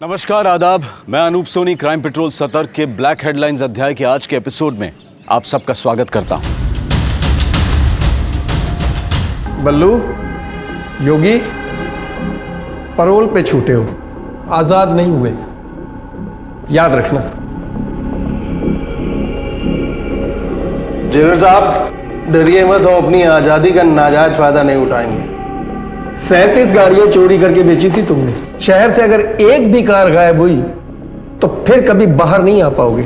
नमस्कार, आदाब। मैं अनूप सोनी क्राइम पेट्रोल सतर्क के ब्लैक हेडलाइंस अध्याय के आज के एपिसोड में आप सबका स्वागत करता हूं। बल्लू, योगी, पैरोल पे छूटे हो, आजाद नहीं हुए, याद रखना। जेलर साहब, डरिए मत, हम अपनी आजादी का नाजायज फायदा नहीं उठाएंगे। 37 गाड़ियां चोरी करके बेची थी तुमने। शहर से अगर एक भी कार गायब हुई तो फिर कभी बाहर नहीं आ पाओगे।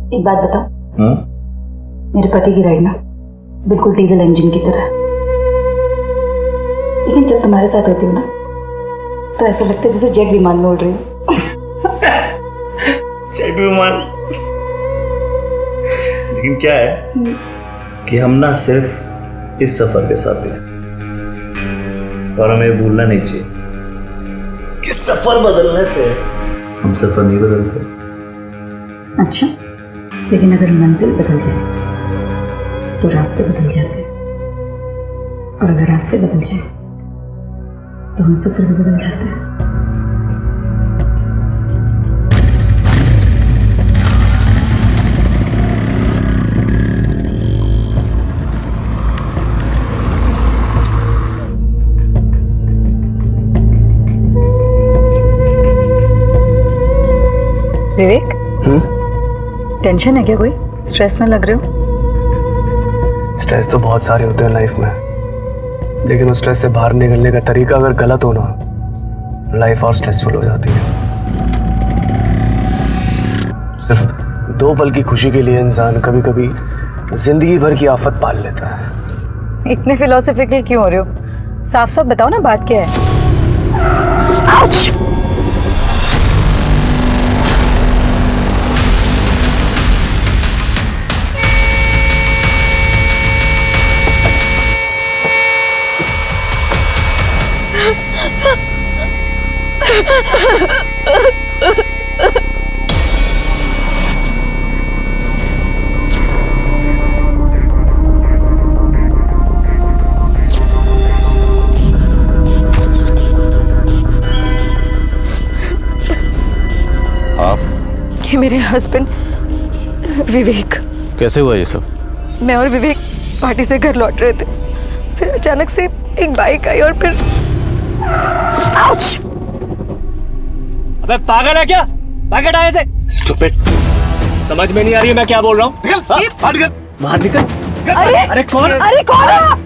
एक बात बताओ, मेरे पति की राइड ना बिल्कुल डीजल इंजन की तरह है, लेकिन जब तुम्हारे साथ होती हूँ ना तो ऐसा लगता है जैसे जेट विमान में उड़ रही हूँ। जेट विमान। लेकिन क्या है कि हम ना सिर्फ इस सफर के साथ हैं और हमें भूलना नहीं चाहिए कि सफर बदलने से हम सफर नहीं बदलते। अच्छा, लेकिन अगर मंजिल बदल जाए तो रास्ते बदल जाते हैं, और अगर रास्ते बदल जाए तो हम सफर भी बदल जाते हैं। विवेक, टेंशन है क्या? कोई स्ट्रेस में लग रहे हो? स्ट्रेस तो बहुत सारे होते हैं लाइफ में, लेकिन उस स्ट्रेस से बाहर निकलने का तरीका अगर गलत हो ना, लाइफ और स्ट्रेसफुल हो जाती है। सिर्फ 2 पल की खुशी के लिए इंसान कभी कभी जिंदगी भर की आफत पाल लेता है। इतने फिलोसॉफिकल क्यों हो रहे हो? साफ साफ बताओ ना, बात क्या है? आउच! आप ये मेरे हस्बैंड विवेक। कैसे हुआ ये सब? मैं और विवेक पार्टी से घर लौट रहे थे, फिर अचानक से एक बाइक आई और फिर आउच! अबे पागल है क्या? भाग हटा ऐसे। स्टूपिड, समझ में नहीं आ रही है मैं क्या बोल रहा हूँ? बाहर निकल। अरे कौन? अरे कौन है आप?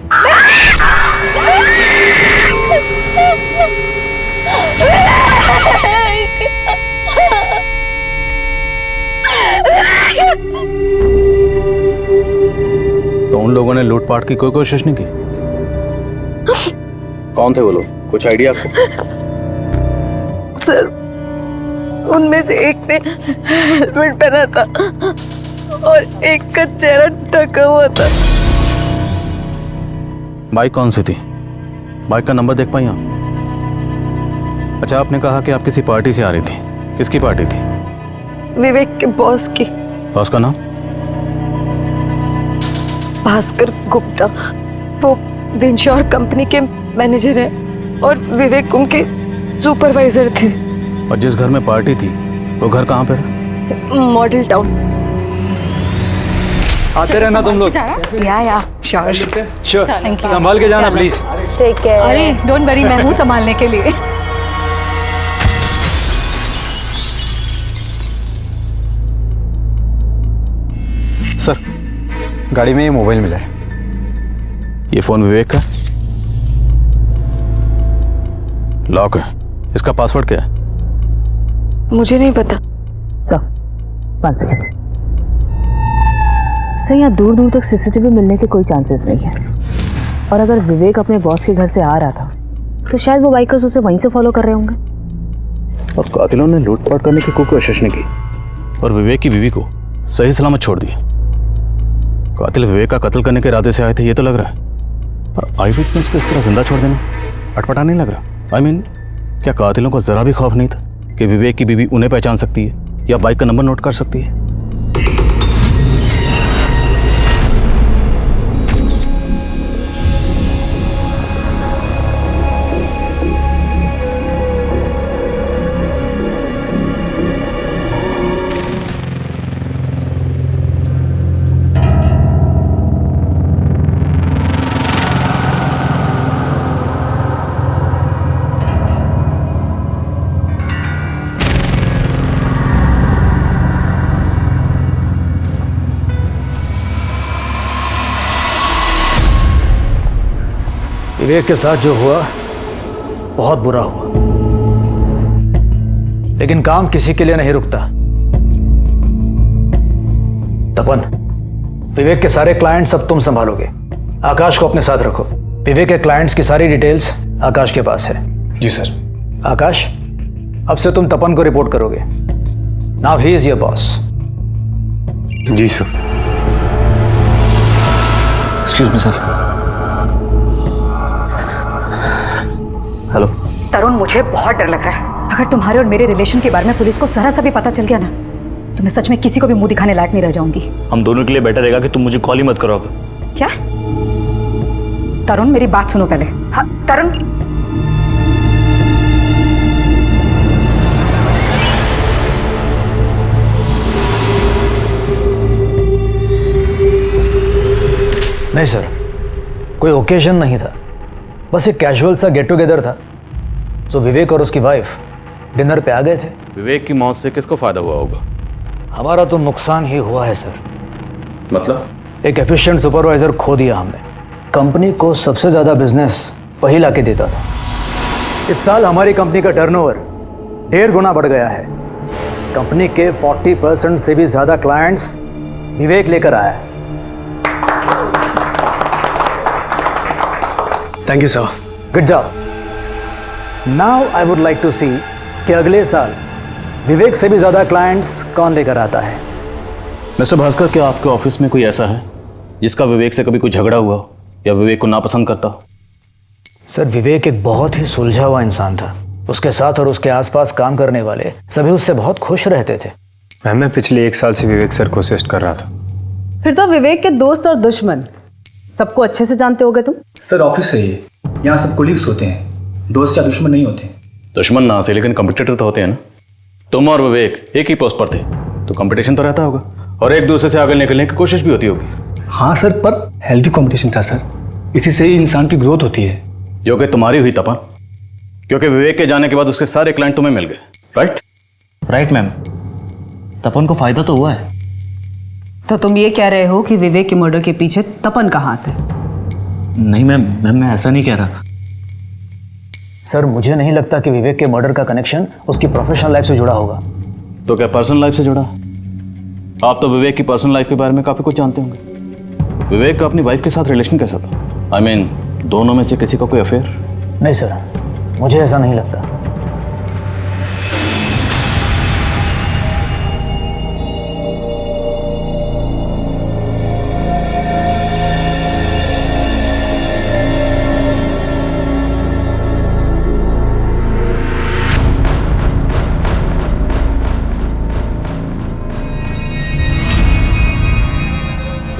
तो उन लोगों ने लूटपाट की कोई कोशिश नहीं की? कौन थे वो लोग? कुछ आइडिया आपको? सर, उनमें से एक ने हेलमेट पहना था और एक का चेहरा ढका हुआ था। बाइक कौन सी थी? बाइक का नंबर देख पाई आप? अच्छा, आपने कहा कि आप किसी पार्टी से आ रही थी। किसकी पार्टी थी? विवेक के बॉस की। बॉस का नाम? भास्कर गुप्ता। वो विंश्योर कंपनी के मैनेजर हैं और विवेक उनके सुपरवाइजर थे। और जिस घर में पार्टी थी वो घर कहाँ पे? Model town. आते रहना तुम लोग। या श्योर। श्योर, संभाल के जाना प्लीज। अरे डोंट वरी, मैं हूँ संभालने के लिए। सर, गाड़ी में ये मोबाइल मिला है। ये फोन विवेक का? लॉक है। इसका पासवर्ड क्या है? मुझे नहीं पता। Sir 1 second. सर यहाँ दूर दूर तक सीसीटीवी मिलने के कोई चांसेस नहीं है, और अगर विवेक अपने बॉस के घर से आ रहा था तो शायद वो बाइकर्स उसे वहीं से फॉलो कर रहे होंगे। और कातिलों ने लूटपाट करने की कोई कोशिश नहीं की और विवेक की बीवी को सही सलामत छोड़ दिया। कातिल विवेक का कत्ल करने के इरादे से आए थे ये तो लग रहा है, और आई विटनेस को इस तरह जिंदा छोड़ देना अटपटा नहीं लग रहा। आई मीन, क्या कातिलों को जरा भी खौफ नहीं था कि विवेक की बीवी उन्हें पहचान सकती है या बाइक का नंबर नोट कर सकती है? विवेक के साथ जो हुआ बहुत बुरा हुआ, लेकिन काम किसी के लिए नहीं रुकता। तपन, विवेक के सारे क्लाइंट्स अब तुम संभालोगे। आकाश को अपने साथ रखो। विवेक के क्लाइंट्स की सारी डिटेल्स आकाश के पास है। जी सर। आकाश, अब से तुम तपन को रिपोर्ट करोगे। Now he is your boss. जी sir. Excuse me sir. Hello Tarun, मुझे बहुत डर लग रहा है। अगर तुम्हारे और मेरे रिलेशन के बारे में पुलिस को जरा सा भी पता चल गया ना, तो मैं सच में किसी को भी मुंह दिखाने लायक नहीं रह जाऊंगी। हम दोनों के लिए बेटर रहेगा कि तुम मुझे कॉल ही मत करो अब। क्या? तरुण, मेरी बात सुनो पहले। हाँ तरुण, नहीं सर, कोई ओकेजन नहीं था, बस एक कैजुअल सा गेट टुगेदर था। तो विवेक और उसकी वाइफ डिनर पे आ गए थे। विवेक की मौत से किसको फायदा हुआ होगा? हमारा तो नुकसान ही हुआ है सर। मतलब? एक एफिशिएंट सुपरवाइजर खो दिया हमने। कंपनी को सबसे ज्यादा बिजनेस वही लाके देता था। इस साल हमारी कंपनी का टर्नओवर 1.5 गुना बढ़ गया है। कंपनी के 40% से भी ज्यादा क्लाइंट्स विवेक लेकर आया है। Thank you sir. Good job. Now I would like to see कि अगले साल विवेक से भी ज्यादा क्लाइंट्स कौन लेकर आता है। मिस्टर भास्कर, क्या आपके ऑफिस में कोई ऐसा है जिसका विवेक से कभी कोई झगड़ा हुआ हो या विवेक को नापसंद करता हो? सर, विवेक एक बहुत ही सुलझा हुआ इंसान था। उसके साथ और उसके आसपास काम करने वाले सभी उससे बहुत खुश रहते थे। मैं पिछले 1 साल से विवेक सर को असिस्ट कर रहा था। फिर तो विवेक के दोस्त और दुश्मन सबको अच्छे से जानते होगे तुम। सर ऑफिस है ये, यहाँ सब कोलीग्स होते हैं, दोस्त या दुश्मन नहीं होते। दुश्मन ना से, लेकिन कंपटीटर तो होते हैं ना। तुम और विवेक एक ही पोस्ट पर थे तो कंपटीशन तो रहता होगा और एक दूसरे से आगे निकलने की कोशिश भी होती होगी। हाँ सर, पर हेल्दी कंपटीशन था सर, इसी से ही इंसान की ग्रोथ होती है। जो कि तुम्हारी हुई तपन, क्योंकि विवेक के जाने के बाद उसके सारे क्लाइंट तुम्हें मिल गए। राइट मैम, तपन को फायदा तो हुआ है। तो तुम ये कह रहे हो कि विवेक के मर्डर के पीछे तपन का हाथ है? नहीं मैम, मैं ऐसा नहीं कह रहा। सर, मुझे नहीं लगता कि विवेक के मर्डर का कनेक्शन उसकी प्रोफेशनल लाइफ से जुड़ा होगा। तो क्या पर्सनल लाइफ से जुड़ा? आप तो विवेक की पर्सनल लाइफ के बारे में काफी कुछ जानते होंगे। विवेक का अपनी वाइफ के साथ रिलेशन कैसा था? आई मीन, दोनों में से किसी का कोई अफेयर? नहीं सर, मुझे ऐसा नहीं लगता।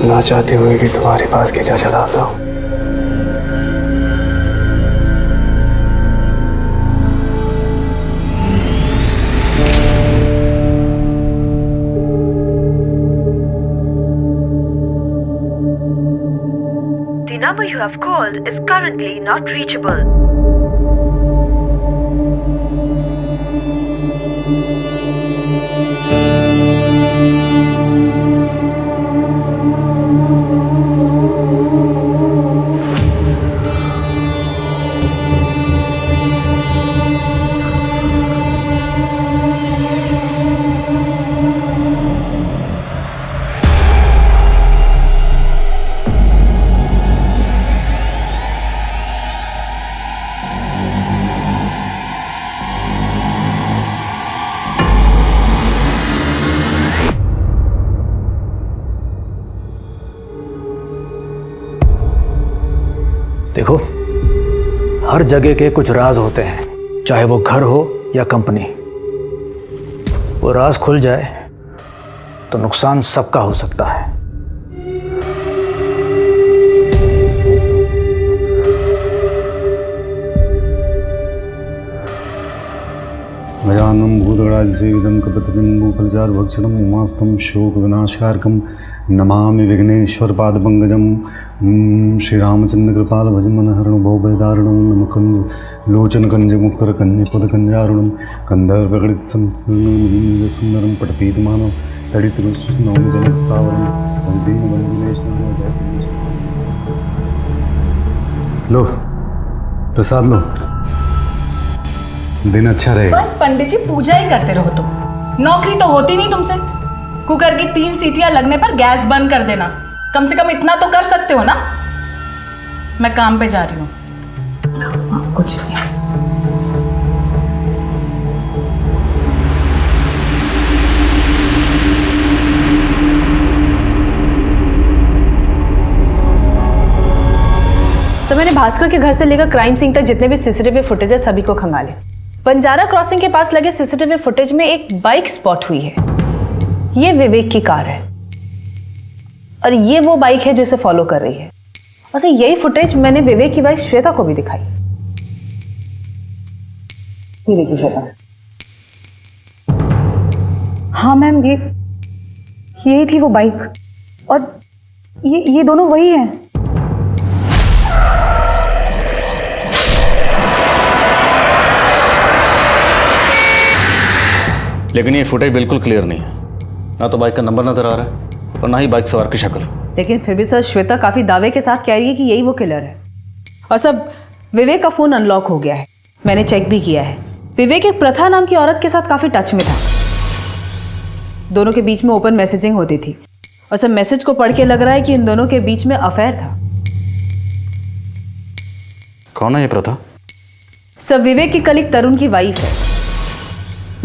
ना चाहते हुए भी तुम्हारे पास खींचा चला आता हूँ। The number you have called is currently not reachable. हर जगह के कुछ राज होते हैं, चाहे वो घर हो या कंपनी। वो राज खुल जाए तो नुकसान सबका हो सकता है। गजाननं भूतगणाधिसेवितं कपितजम्बूफलचार भक्षणं उमास्तं शोक विनाशकारकं नमामि विघ्नेश्वरपादपङ्कजं। श्रीरामचन्द्र कृपाल भजमनहरणं भवभयदारुणं नमकंज लोचनकंज मुखरकंज पदकंजारुणं कंधर्वगणितसुन्दरं पटपीतमानं तडितरुष्णं जनकसावरं लो प्रसाद लो, दिन अच्छा रहेगा। बस पंडित जी पूजा ही करते रहो तुम। नौकरी तो होती नहीं तुमसे। कुकर की 3 सीटियां लगने पर गैस बंद कर देना, कम से कम इतना तो कर सकते हो ना। मैं काम पे जा रही हूँ। कुछ नहीं। तो मैंने भास्कर के घर से लेकर क्राइम सीन तक जितने भी सीसीटीवी फुटेज है सभी को खंगाले। बंजारा क्रॉसिंग के पास लगे सीसीटीवी फुटेज में एक बाइक स्पॉट हुई है। ये विवेक की कार है और ये वो बाइक है जो इसे फॉलो कर रही है। और यही फुटेज मैंने विवेक की वाइफ श्वेता को भी दिखाई। ये देखिए श्वेता। हाँ मैम, यही थी वो बाइक और ये दोनों वही हैं। लेकिन ये फुटेज बिल्कुल क्लियर नहीं है, ना तो बाइक का नंबर नजर आ रहा है और ना ही बाइक सवार की शक्ल। लेकिन फिर भी सर श्वेता काफी दावे के साथ कह रही है कि यही वो किलर है। और सब विवेक का फोन अनलॉक हो गया है, मैंने चेक भी किया है। विवेक एक प्रथा नाम की औरत के साथ काफी टच में था। दोनों के बीच में ओपन मैसेजिंग होती थी और सब मैसेज को पढ़ के लग रहा है कि इन दोनों के बीच में अफेयर था। कौन है ये प्रथा? सब विवेक की कलीग तरुण की वाइफ है।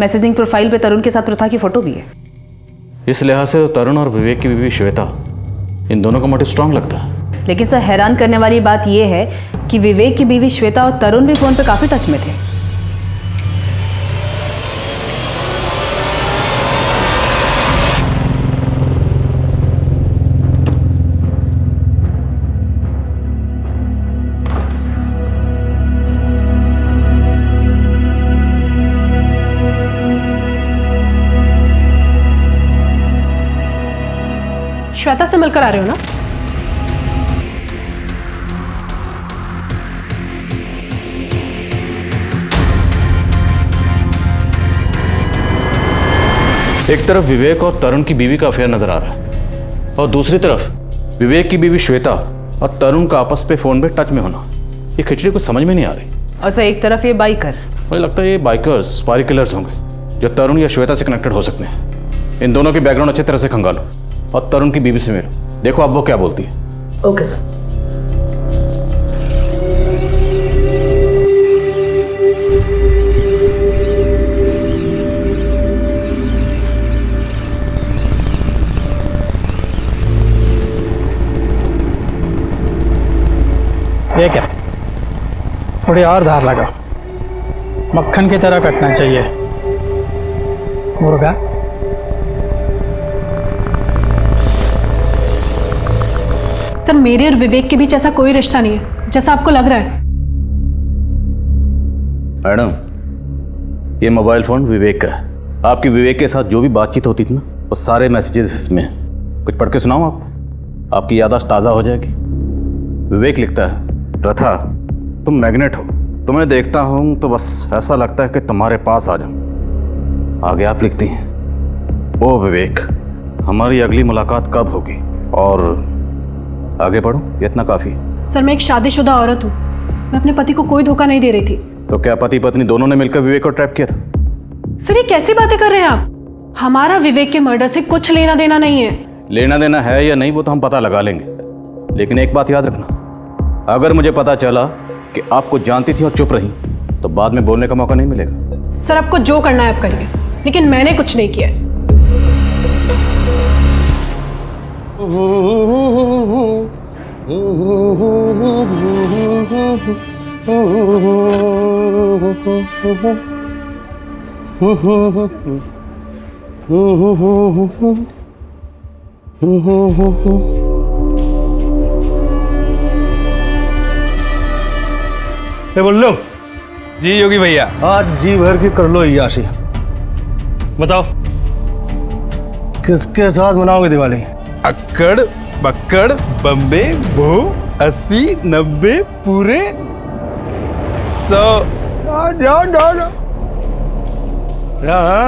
मैसेजिंग प्रोफाइल पे तरुण के साथ प्रथा की फोटो भी है। इस लिहाज से तो तरुण और विवेक की बीवी श्वेता, इन दोनों का मोटिव स्ट्रांग लगता है। लेकिन सर हैरान करने वाली बात यह है कि विवेक की बीवी श्वेता और तरुण भी फोन पे काफी टच में थे। श्वेता से मिलकर आ रहे हो ना? एक तरफ विवेक और तरुण की बीवी का अफेयर नजर आ रहा है और दूसरी तरफ विवेक की बीवी श्वेता और तरुण का आपस पे फोन पे टच में होना। ये खिचड़ी को समझ में नहीं आ रही। और सर एक तरफ ये बाइकर, मुझे लगता है ये बाइकर्स स्पारी किलर्स होंगे जो तरुण या श्वेता से कनेक्टेड हो सकते हैं। इन दोनों की बैकग्राउंड अच्छी तरह से खंगालो और तरुण की बीवी से मिलो, देखो अब वो क्या बोलती है। Okay sir. ये क्या, थोड़ी और धार लगा, मक्खन की तरह कटना चाहिए मुर्गा। सर मेरे और विवेक के बीच ऐसा कोई रिश्ता नहीं है जैसा आपको लग रहा है। मैडम, ये मोबाइल फोन विवेक का है। आपकी विवेक के साथ जो भी बातचीत होती थी ना, वो सारे मैसेजेस इसमें हैं। कुछ पढ़ के सुनाऊं आपकी याददाश्त ताज़ा हो जाएगी। विवेक लिखता है, प्रथा तुम मैग्नेट हो, तुम्हें देखता हूं तो बस ऐसा लगता है कि तुम्हारे पास आ जाऊं। आगे आप लिखती हैं, ओ विवेक हमारी अगली मुलाकात कब होगी? और आगे बढ़ो, ये इतना काफ़ी है। सर मैं एक शादीशुदा औरत हूँ, मैं अपने पति को कोई धोखा नहीं दे रही थी। तो क्या पति पत्नी दोनों ने मिलकर विवेक को ट्रैप किया था? सर ये कैसी बातें कर रहे हैं आप? हमारा विवेक के मर्डर से कुछ लेना देना नहीं है। लेना देना है या नहीं वो तो हम पता लगा लेंगे, लेकिन एक बात याद रखना, अगर मुझे पता चला कि आपको जानती थी और चुप रही तो बाद में बोलने का मौका नहीं मिलेगा। सर आपको जो करना है आप करिए, लेकिन मैंने कुछ नहीं किया। बोल लो जी योगी भैया, आज जी भर के कर लो याशी। बताओ किसके साथ मनाओगे दिवाली? अक्कड़ बक्कड़ बम्बे बो 80 90 पूरे 100। जाओ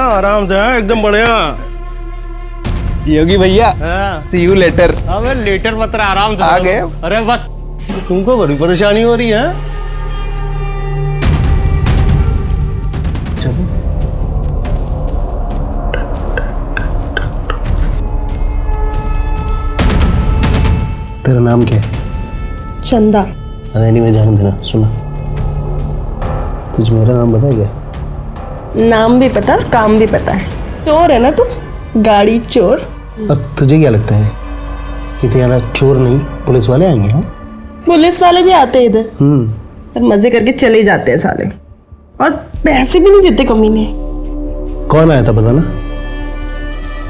आराम से, एकदम बढ़िया। योगी भैया सी यू लेटर। अबे लेटर पत्र आराम से आ गए। अरे बस तुमको बड़ी परेशानी हो रही है। चलो तेरा नाम क्या है? चंदा। अरे नहीं, मैं जान देना। सुना, तुझे मेरा नाम पता क्या? नाम भी पता, काम भी पता है। चोर है ना तू, गाड़ी चोर। तुझे क्या लगता है कि तेरा चोर नहीं पुलिस वाले आएंगे? हाँ, पुलिस वाले भी आते हैं इधर और मजे करके चले जाते हैं साले, और पैसे भी नहीं देते कमीने। कौन आया था पता ना?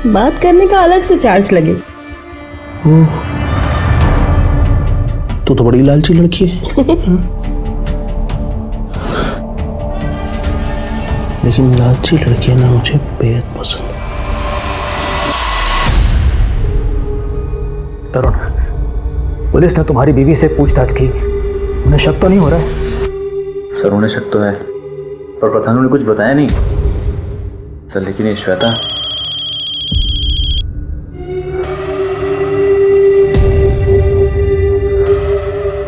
बात करने का अलग से चार्ज लगे। तू तो बड़ी लालची लड़की है। लेकिन लालची लड़की ना मुझे बेहद पसंद है। तरुण, पुलिस ने तुम्हारी बीवी से पूछताछ की, उन्हें शक तो नहीं हो रहा है? सर उन्हें शक तो है, पर प्रधान ने कुछ बताया नहीं सर। लेकिन ये श्वेता,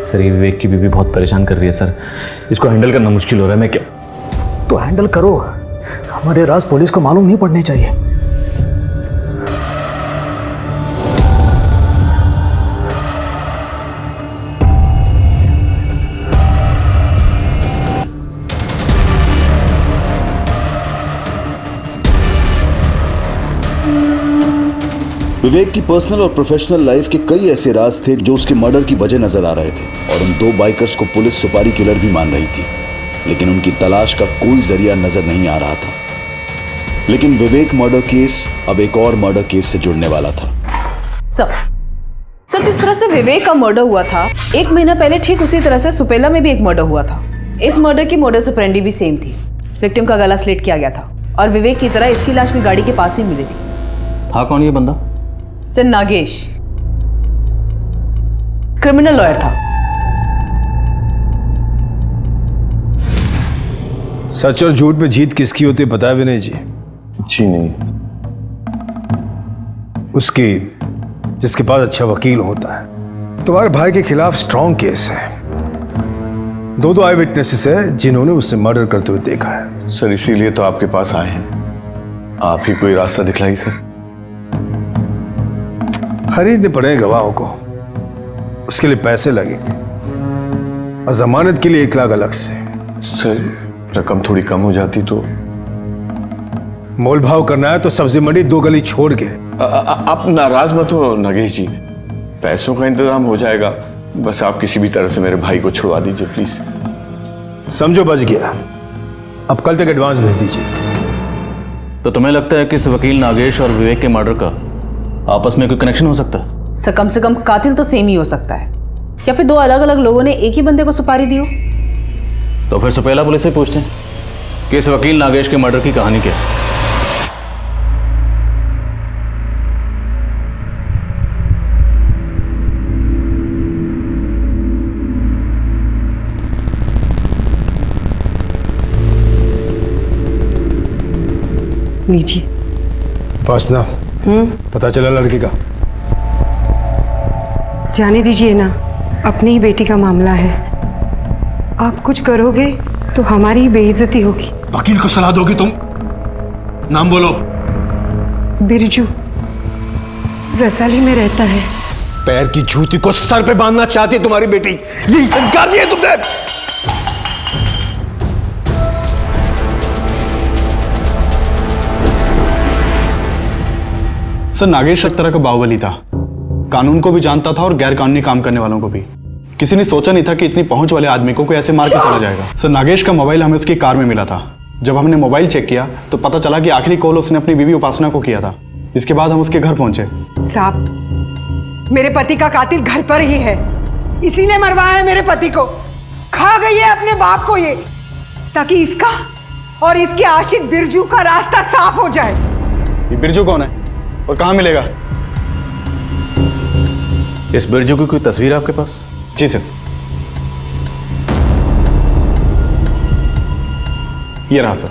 सर ये विवेक की बीवी बहुत परेशान कर रही है सर, इसको हैंडल करना मुश्किल हो रहा है। मैं क्या? तो हैंडल करो, हमारे राज पुलिस को मालूम नहीं पड़ने चाहिए। विवेक की पर्सनल और प्रोफेशनल लाइफ के कई ऐसे राज थे जो उसके मर्डर की वजह नजर आ रहे थे, और उन 2 बाइकर्स को पुलिस सुपारी किलर भी मान रही थी, लेकिन उनकी तलाश का कोई जरिया नजर नहीं आ रहा था। लेकिन विवेक मर्डर केस अब एक और मर्डर केस से जुड़ने वाला था। सो जिस तरह से विवेक का मर्डर हुआ था 1 महीना पहले, ठीक उसी तरह से सुपेला में भी एक मर्डर हुआ था। इस मर्डर की मोडस ऑपरेंडी भी सेम थी। विक्टिम का गला स्लिट किया गया था और विवेक की तरह इसकी लाश भी गाड़ी के पास ही मिली थी। हाँ, कौन ये बंदा? सर नागेश, क्रिमिनल लॉयर था। सच और झूठ में जीत किसकी होती है पता है विनय जी? जी नहीं। उसकी जिसके पास अच्छा वकील होता है। तुम्हारे भाई के खिलाफ स्ट्रॉन्ग केस है। 2 आई विटनेसेस है जिन्होंने उसे मर्डर करते हुए देखा है। सर इसीलिए तो आपके पास आए हैं, आप ही कोई रास्ता दिखलाई सर। खरीदने पड़े गवाहों को, उसके लिए पैसे लगेंगे, और जमानत के लिए 1 लाख अलग से। सर रकम थोड़ी कम हो जाती तो? मोल भाव करना है तो सब्जी मंडी 2 गली छोड़ के। आप नाराज मत हो नागेश जी, पैसों का इंतजाम हो जाएगा। बस आप किसी भी तरह से मेरे भाई को छुड़वा दीजिए प्लीज। समझो बच गया, अब कल तक एडवांस भेज दीजिए। तो तुम्हें लगता है कि इस वकील नागेश और विवेक के मर्डर का आपस में कोई कनेक्शन हो सकता है? सर कम से कम कातिल तो सेम ही हो सकता है, या फिर 2 अलग अलग लोगों ने एक ही बंदे को सुपारी दी हो। तो फिर सुपेला पुलिस से पूछते हैं कि इस वकील नागेश के मर्डर की कहानी क्या है। लीजिए। वासना, पता चला लड़के का? जाने दीजिए ना, अपनी ही बेटी का मामला है। आप कुछ करोगे तो हमारी बेइज्जती होगी। वकील को सलाह दोगी तुम? नाम बोलो। बिरजू, रसाली में रहता है। पैर की जूती को सर पे बांधना चाहती है तुम्हारी बेटी, यही संस्कार दिए तुमने। सर नागेश एक तरह का बाहुबली था, कानून को भी जानता था और गैर कानूनी काम करने वालों को भी। किसी ने सोचा नहीं था कि इतनी पहुंच वाले आदमी को कोई ऐसे मार के चला जाएगा। सर, नागेश का मोबाइल हमें उसकी कार में मिला था। जब हमने मोबाइल चेक किया तो पता चला कि आखिरी कॉल उसने अपनी बीवी उपासना को किया था। इसके बाद हम उसके घर पहुंचे। साहब, मेरे पति का कातिल घर पर ही है। इसी ने मरवाया है मेरे पति को। खा गई है अपने बाप को ये, ताकि इसका और इसके आशिक बिरजू का रास्ता साफ हो जाए। ये बिरजू कौन है और कहां मिलेगा? इस बिरजू की कोई तस्वीर है आपके पास? जी सर, ये रहा सर।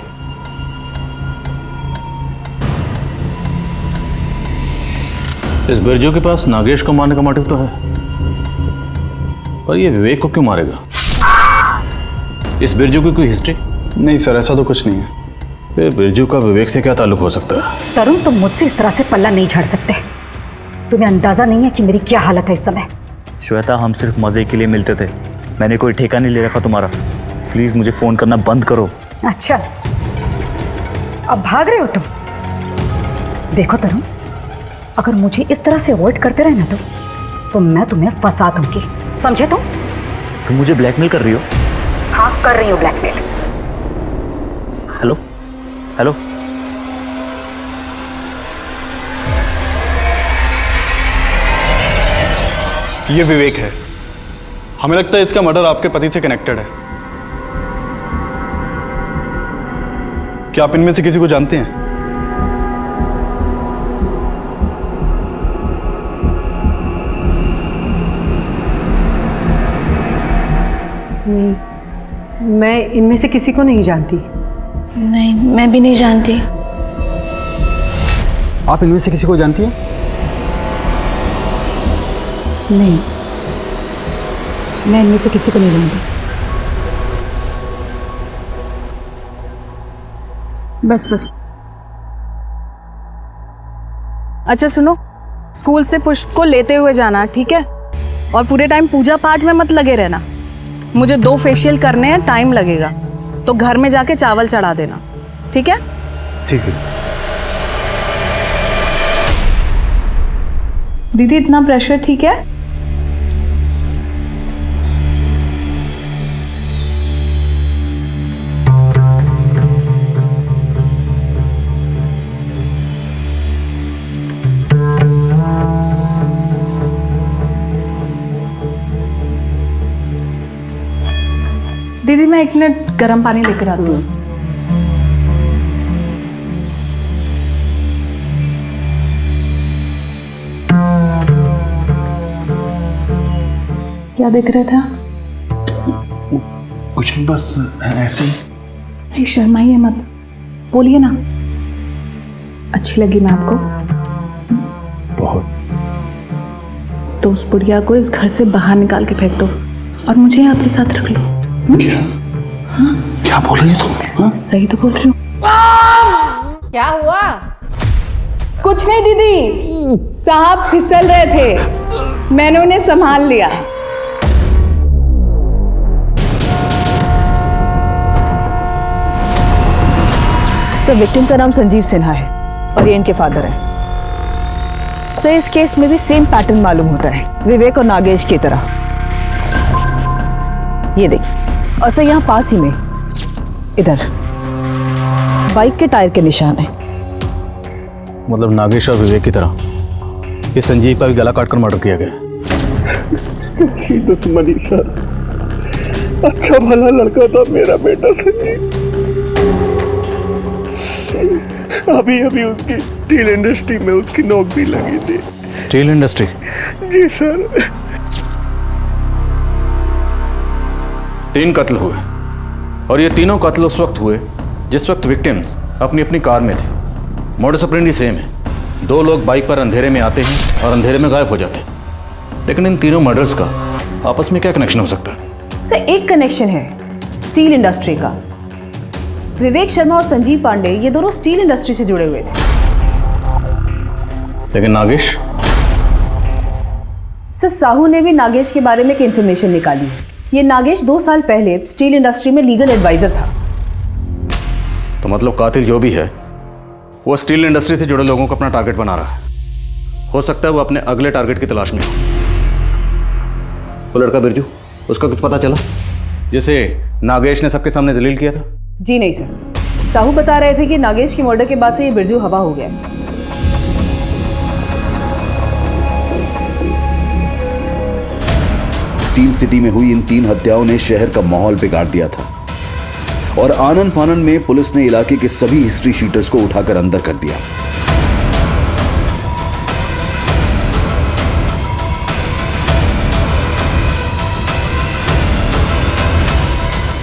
इस बिरजू के पास नागेश को मारने का मोटिव तो है, पर ये विवेक को क्यों मारेगा? इस बिरजू की कोई हिस्ट्री? नहीं सर, ऐसा तो कुछ नहीं है। फिर बिरजू का विवेक से क्या ताल्लुक हो सकता है? तरुण, तुम मुझसे इस तरह से पल्ला नहीं झाड़ सकते। तुम्हें अंदाजा नहीं है कि मेरी क्या हालत है इस समय। श्वेता, हम सिर्फ मजे के लिए मिलते थे। मैंने कोई ठेका नहीं ले रखा तुम्हारा। प्लीज मुझे फोन करना बंद करो। अच्छा, अब भाग रहे हो तुम? देखो तरुण, अगर मुझे इस तरह से अवॉइड करते रहे ना तो मैं तुम्हें फंसा दूंगी, समझे तुम? तुम मुझे ब्लैकमेल कर रही हो? हाँ, कर रही हूँ ब्लैकमेल। हेलो हेलो, ये विवेक है। हमें लगता है इसका मर्डर आपके पति से कनेक्टेड है। क्या आप इनमें से किसी को जानते हैं? नहीं, मैं इनमें से किसी को नहीं जानती। नहीं, मैं भी नहीं जानती। आप इनमें से किसी को जानती हैं? नहीं, मैं इनमें से किसी को नहीं जानती। बस बस। अच्छा सुनो, स्कूल से पुष्प को लेते हुए जाना, ठीक है? और पूरे टाइम पूजा पाठ में मत लगे रहना। मुझे 2 फेशियल करने हैं, टाइम लगेगा, तो घर में जाके चावल चढ़ा देना, ठीक है? ठीक है। दीदी, इतना प्रेशर ठीक है? दीदी, मैं 1 मिनट गर्म पानी लेकर आती हूँ। क्या देख रहा था? कुछ नहीं, बस ऐसे ही। नहीं, शर्माइए मत, बोलिए ना। अच्छी लगी मैं आपको? बहुत। तो उस बुढ़िया को इस घर से बाहर निकाल के फेंक दो और मुझे आपके साथ रख लो। क्या? हाँ? क्या बोल रही हो तुम? हाँ? सही तो बोल रही हूँ। क्या हुआ? कुछ नहीं दीदी, साहब फिसल रहे थे, मैंने उन्हें संभाल लिया। सर, विक्टिम का नाम संजीव सिन्हा है और ये इनके फादर हैं। सर, इस केस में भी सेम पैटर्न मालूम होता है, विवेक और नागेश की तरह। ये देखिए, और सर यहाँ पास ही में इधर बाइक के टायर के निशान है। मतलब नागेश और विवेक की तरह इस संजीव का भी गला काटकर मर्डर किया गया। मनीषा, अच्छा भला लड़का था मेरा बेटा संजीव। अभी अभी उसकी स्टील इंडस्ट्री में उसकी नौकरी लगी थी। Steel industry? जी सर। 3 कत्ल हुए और ये तीनों कत्ल उस वक्त हुए जिस वक्त विक्टिम्स अपनी अपनी कार में थे। मॉडस ऑपरेंडी सेम है। 2 लोग बाइक पर अंधेरे में आते हैं और अंधेरे में गायब हो जाते हैं। लेकिन इन तीनों मर्डर्स का आपस में क्या कनेक्शन हो सकता है? सर, एक कनेक्शन है स्टील इंडस्ट्री का। विवेक शर्मा और संजीव पांडे ये दोनों स्टील इंडस्ट्री से जुड़े हुए थे। लेकिन नागेश? सर, साहू ने भी नागेश के बारे में एक इंफॉर्मेशन निकाली है। ये नागेश 2 साल पहले स्टील इंडस्ट्री में लीगल एडवाइजर था। तो मतलब कातिल जो भी है वो स्टील इंडस्ट्री से जुड़े लोगों को अपना टारगेट बना रहा है। हो सकता है वो अपने अगले टारगेट की तलाश में हो। वो लड़का बिरजू उसका कुछ पता चला? जैसे नागेश ने सबके सामने दलील किया था। जी नहीं सर, साहू बता रहे थे कि नागेश की मर्डर के बाद से ये बिरजू हवा हो गया है। स्टील सिटी में हुई इन 3 हत्याओं ने शहर का माहौल बिगाड़ दिया था और आनन फानन में पुलिस ने इलाके के सभी हिस्ट्री शीटर्स को उठाकर अंदर कर दिया।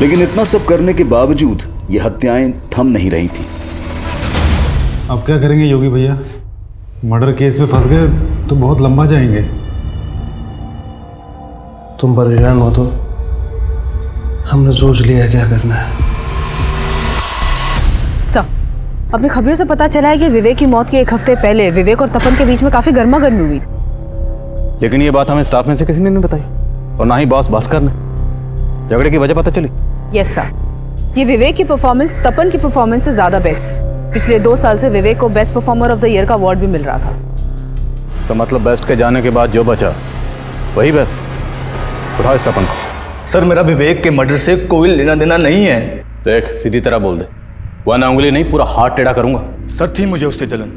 लेकिन इतना सब करने के बावजूद ये हत्याएं थम नहीं रही थी। अब क्या करेंगे योगी भैया? मर्डर केस में फंस गए तो बहुत लंबा जाएंगे। तुम परेशान हो तो हमने सोच लिया क्या करना है। सर, अपनी खबरों से पता चला है कि विवेक की मौत के 1 हफ्ते पहले विवेक और तपन के बीच में काफी गर्मा गर्मी हुई। लेकिन ये बात हमें स्टाफ में से किसी ने नहीं बताई और ना ही बॉस भास्कर ने। झगड़े की वजह पता चली? यस सर, ये विवेक की परफॉर्मेंस तपन की परफॉर्मेंस से ज्यादा बेस्ट थी। पिछले 2 साल से विवेक को best performer of the year का अवार्ड भी मिल रहा था। तो मतलब बेस्ट के जाने के बाद जो बचा वही बेस्ट। उठाओ इस तपन को। सर मेरा विवेक के मर्डर से कोई लेना देना नहीं है। देख सीधी तरह बोल दे, वरना उंगली नहीं पूरा हाथ टेढ़ा करूंगा। सर थी मुझे उससे जलन।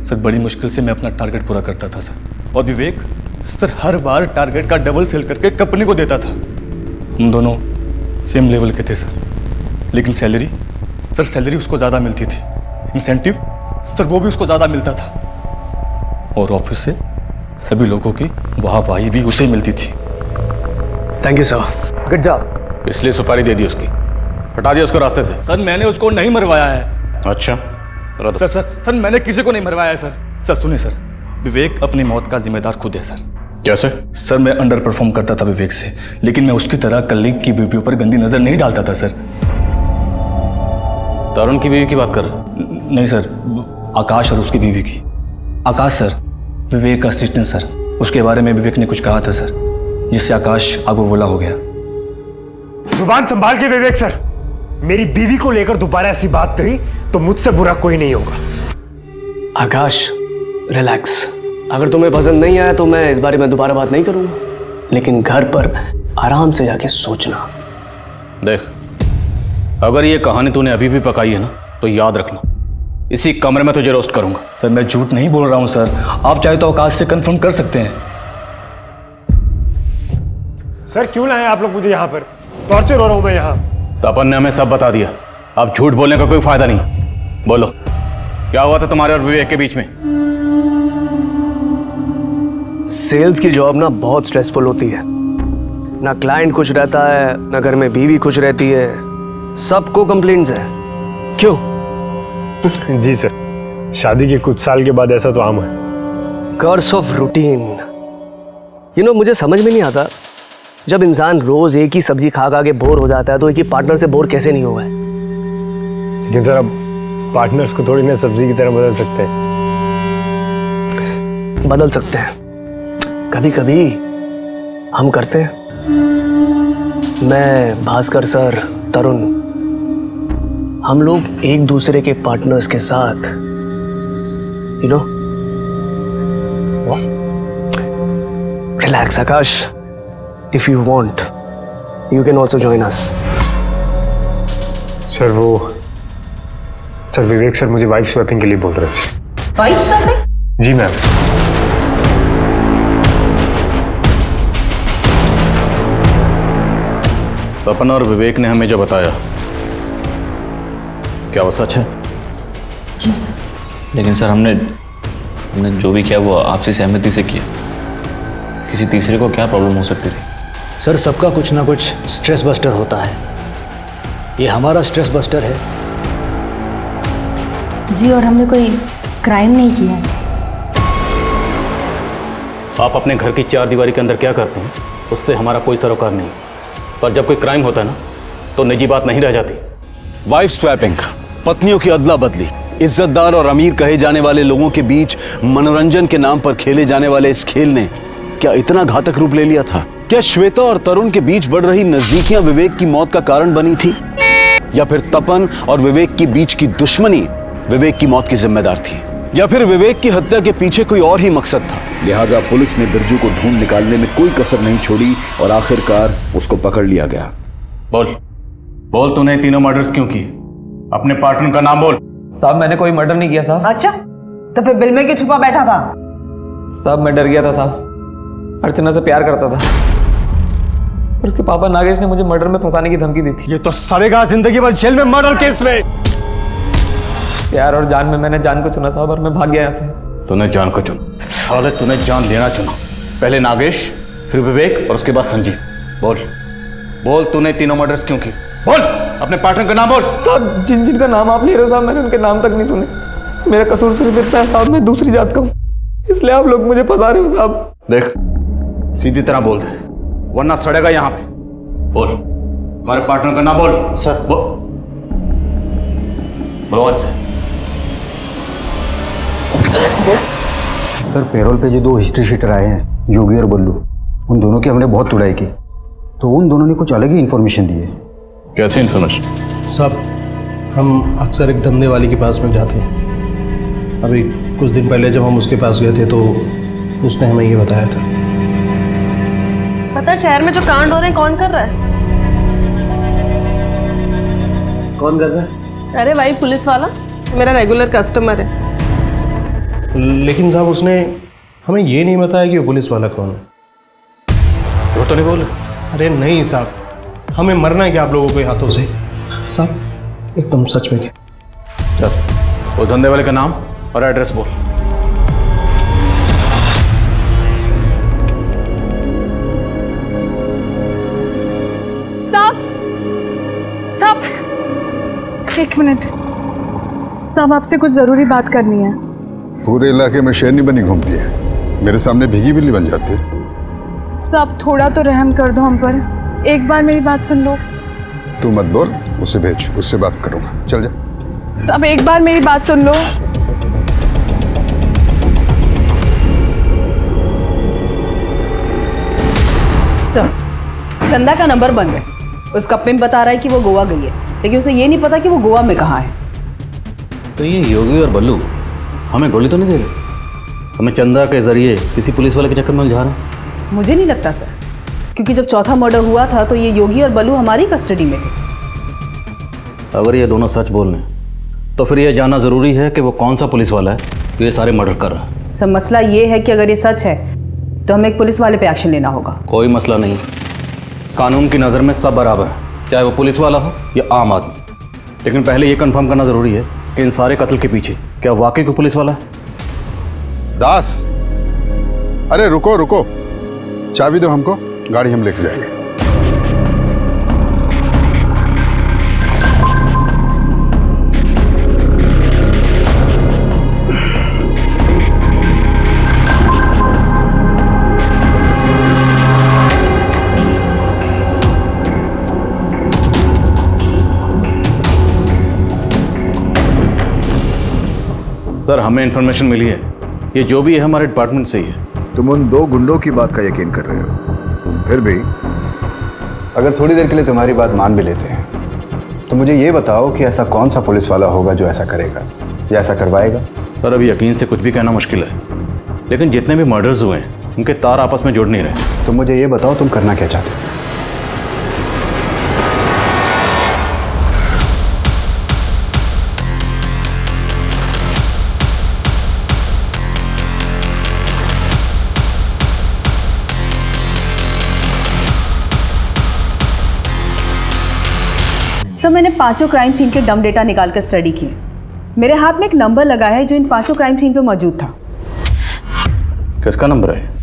सर बड़ी मुश्किल से मैं अपना टारगेट पूरा करता था सर। और विवेक सर हर बार टारगेट का डबल सेल करके कंपनी को देता था। हम दोनों सेम लेवल के थे सर, लेकिन सैलरी उसको ज़्यादा मिलती थी। इंसेंटिव सर वो भी उसको ज़्यादा मिलता था और ऑफिस से सभी लोगों की वाहवाही भी उसे मिलती थी। Thank you sir, good job. इसलिए सुपारी दे दी उसकी, हटा दिया उसको रास्ते से। सर मैंने उसको नहीं मरवाया है। अच्छा सर मैंने किसी को नहीं मरवाया है सर। सुनिए सर, विवेक अपनी मौत का जिम्मेदार खुद है सर। कैसे? सर मैं अंडर परफॉर्म करता था विवेक से, लेकिन मैं उसकी तरह कलीग की बीवी पर गंदी नजर नहीं डालता था सर। तरुण की बीवी की बात कर रहे? नहीं सर, आकाश और उसकी बीवी की। आकाश सर विवेक का असिस्टेंट सर, उसके बारे में विवेक ने कुछ कहा था सर, जिससे आकाश आगू बोला हो गया। जुबान संभाल के विवेक सर, मेरी बीवी को लेकर दोबारा ऐसी बात कही तो मुझसे बुरा कोई नहीं होगा। आकाश रिलैक्स, अगर तुम्हें पसंद नहीं आया तो मैं इस बारे में दोबारा बात नहीं करूंगा, लेकिन घर पर आराम से जाके सोचना। देख अगर ये कहानी तूने अभी भी पकाई है ना तो याद रखना, इसी कमरे में तुझे रोस्ट करूंगा। सर मैं झूठ नहीं बोल रहा हूं सर, आप चाहे तो आकाश से कंफर्म कर सकते हैं। सर क्यों लाए आप लोग मुझे यहाँ पर? टॉर्चर हो रहा हूं मैं यहाँ। तपन ने हमें सब बता दिया, अब झूठ बोलने का कोई फायदा नहीं। बोलो क्या हुआ था तुम्हारे और विवेक के बीच में? सेल्स की जॉब ना बहुत स्ट्रेसफुल होती है, ना क्लाइंट खुश रहता है, ना घर में बीवी खुश रहती है, सबको कंप्लेंट्स है। क्यों? जी सर, शादी के कुछ साल के बाद ऐसा तो आम है। Course of routine. मुझे समझ में नहीं आता, जब इंसान रोज एक ही सब्जी खा खा के बोर हो जाता है तो एक ही पार्टनर से बोर कैसे नहीं हुआ है? लेकिन सर अब पार्टनर्स को थोड़ी ना सब्जी की तरह बदल सकते हैं। बदल सकते हैं, कभी कभी हम करते हैं। मैं, भास्कर सर, तरुण, हम लोग एक दूसरे के पार्टनर्स के साथ relax Akash, if you want you can also join us. Sir Vivek sir मुझे वाइफ स्वैपिंग के लिए बोल रहे थे। Wife swapping? जी मैम। तपन और विवेक ने हमें जो बताया, क्या वो सच है? जी सर। लेकिन सर हमने जो भी किया वो आपसी सहमति से किया। किसी तीसरे को क्या प्रॉब्लम हो सकती थी? सर सबका कुछ ना कुछ स्ट्रेस बस्टर होता है, ये हमारा स्ट्रेस बस्टर है। जी, और हमने कोई क्राइम नहीं किया है। आप अपने घर की 4 दीवारी के अंदर क्या करते हैं उससे हमारा कोई सरोकार नहीं, पर जब कोई क्राइम होता है ना तो निजी बात नहीं रह जाती। वाइफ स्वैपिंग, पत्नियों की अदला बदली, इज्जतदार और अमीर कहे जाने वाले लोगों के बीच मनोरंजन के नाम पर खेले जाने वाले इस खेल ने क्या इतना घातक रूप ले लिया था? क्या श्वेता और तरुण के बीच बढ़ रही नजदीकियां विवेक की मौत का कारण बनी थी, या फिर तपन और विवेक के बीच की दुश्मनी विवेक की मौत की जिम्मेदार थी? या फिर विवेक की हत्या के पीछे कोई और ही मकसद था। लिहाजा पुलिस ने बिरजू को ढूंढ निकालने में कोई कसर नहीं छोड़ी और आखिरकार उसको पकड़ लिया गया। बोल बोल, तूने तीनों मर्डर्स क्यों किए? अपने पार्टनर का नाम बोल। साहब मैंने कोई मर्डर नहीं किया साहब। अच्छा, तो फिर बिल में क्यों छुपा बैठा था? साहब मैं डर गया था साहब, अर्चना से प्यार करता था और उसके पापा नागेश ने मुझे मर्डर में फंसाने की धमकी दी थी। ये तो सड़ेगा जिंदगी भर जेल में मर्डर केस में। प्यार और जान में मैंने जान को चुना साहब और मैं भाग गया यहाँ से। तूने जान को चुना? साले तूने जान लेना चुना। पहले नागेश, फिर विवेक और उसके बाद संजीव। बोल बोल, तूने तीनों मर्डर्स क्यों की? बोल, अपने पार्टनर का नाम बोल। साहब जिन जिनका नाम आप ले रहे हो साहब, मैंने उनके नाम तक नहीं सुने। मेरा कसूर सिर्फ इतना है साहब, मैं दूसरी जात का हूँ, इसलिए आप लोग मुझे फंसा रहे हो साहब। देख, सीधी तरह बोल दे वरना सड़ेगा यहाँ पे। बोल, हमारे पार्टनर का नाम बोल। सर बोलो ऐसे। सर, पेरोल पे जो 2 हिस्ट्री शीटर आए हैं, योगी और बल्लू, उन दोनों की हमने बहुत तुड़ाई की, तो उन दोनों ने कुछ अलग ही इन्फॉर्मेशन दी है। कैसी इन्फॉर्मेशन? साहब, हम अक्सर एक धंधे वाले के पास में जाते हैं। अभी कुछ दिन पहले जब हम उसके पास गए थे तो उसने हमें ये बताया था। पता शहर में जो कांड हो रहे हैं कौन कर रहा है? कौन कर रहा है? अरे भाई पुलिस वाला, मेरा रेगुलर कस्टमर है। लेकिन साहब उसने हमें ये नहीं बताया कि वो पुलिस वाला कौन है। वो तो नहीं बोले। अरे नहीं साहब, हमें मरना है क्या आप लोगों के हाथों से? साहब एकदम सच में क्या? चल, वो धंधे वाले का नाम और एड्रेस बोल। साहब साहब, एक मिनट साहब, आपसे कुछ जरूरी बात करनी है। पूरे इलाके में शेरनी बनी घूमती है, मेरे सामने भीगी बिल्ली बन जाती है। साहब थोड़ा तो रहम कर दो हम पर, एक बार मेरी बात सुन लो। तू मत बोल, उसे भेज, उससे बात करूंगा। चल जा। साहब एक बार मेरी बात सुन लो। चंदा का नंबर बंद है। उसका पिंप बता रहा है कि वो गोवा गई है, लेकिन उसे ये नहीं पता कि वो गोवा में कहाँ है। तो ये योगी और बल्लू हमें गोली तो नहीं दे रहे? हमें चंदा के जरिए किसी पुलिस वाले के चक्कर में उलझा रहे हैं? मुझे नहीं लगता सर, क्योंकि जब चौथा मर्डर हुआ था तो ये योगी और बल्लू हमारी कस्टडी में थे। अगर ये दोनों सच बोल रहे हैं तो फिर यह जानना जरूरी है कि वो कौन सा पुलिस वाला है जो ये सारे मर्डर कर रहा है। सर मसला ये है कि अगर ये सच है तो हमें एक पुलिस वाले पे एक्शन लेना होगा। कोई मसला नहीं, कानून की नज़र में सब बराबर है, चाहे वो पुलिस वाला हो या आम आदमी। लेकिन पहले ये कंफर्म करना जरूरी है कि इन सारे कत्ल के पीछे क्या वाकई कोई पुलिस वाला है? दास, अरे रुको रुको, चाबी दो हमको, गाड़ी हम लेके जाएंगे। सर हमें इन्फॉर्मेशन मिली है, ये जो भी है हमारे डिपार्टमेंट से ही है। तुम उन 2 गुंडों की बात का यकीन कर रहे हो, फिर भी अगर थोड़ी देर के लिए तुम्हारी बात मान भी लेते हैं तो मुझे ये बताओ कि ऐसा कौन सा पुलिस वाला होगा जो ऐसा करेगा या ऐसा करवाएगा? सर अभी यकीन से कुछ भी कहना मुश्किल है, लेकिन जितने भी मर्डर्स हुए हैं उनके तार आपस में जुड़ नहीं रहे। तो मुझे ये बताओ तुम करना क्या चाहते हो? सर मैंने 5 क्राइम सीन के डम डेटा निकाल कर स्टडी किए। मेरे हाथ में एक नंबर लगा है जो इन 5 क्राइम सीन पे मौजूद था। किसका नंबर है?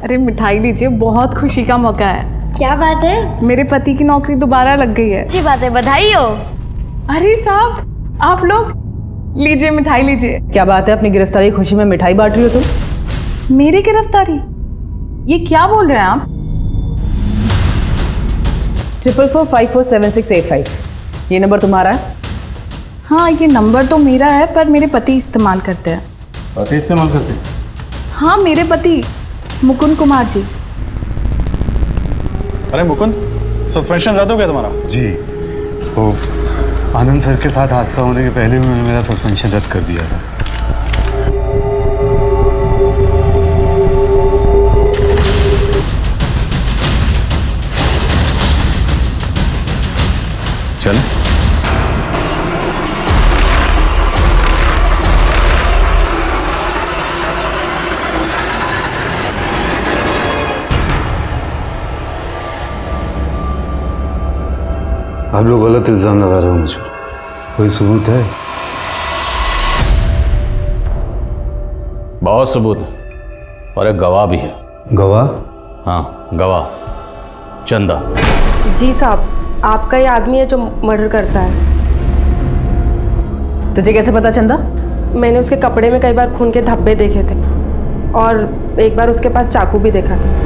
अरे मिठाई लीजिए, बहुत खुशी का मौका है। क्या बात है? मेरे पति की नौकरी दोबारा लग गई है। अच्छी बात है, बधाई हो। अरे साहब, आप लोग लीजिए, मिठाई लीजिए। क्या बात है, अपनी गिरफ्तारी खुशी में मिठाई बांट रही हो तुम? मेरी गिरफ्तारी? ये क्या बोल रहे हैं आप? 44454768 ये नंबर तुम्हारा है? हाँ, ये नंबर तो मेरा है, पर मेरे पति इस्तेमाल करते हैं। पति इस्तेमाल करते हैं? हाँ, मेरे पति मुकुंद कुमार जी। अरे मुकुंद, सस्पेंशन रद्द हो गया तुम्हारा? जी, वो आनंद सर के साथ हादसा होने के पहले उन्होंने मेरा सस्पेंशन रद्द कर दिया था। चलें? आप लोग गलत इल्जाम लगा रहे हो मुझ पर। कोई सबूत है? बहुत सबूत है और एक गवाह भी है। गवाह? हाँ, गवाह चंदा। जी साहब, आपका ये आदमी है जो मर्डर करता है। तुझे कैसे पता चंदा? मैंने उसके कपड़े में कई बार खून के धब्बे देखे थे और एक बार उसके पास चाकू भी देखा था।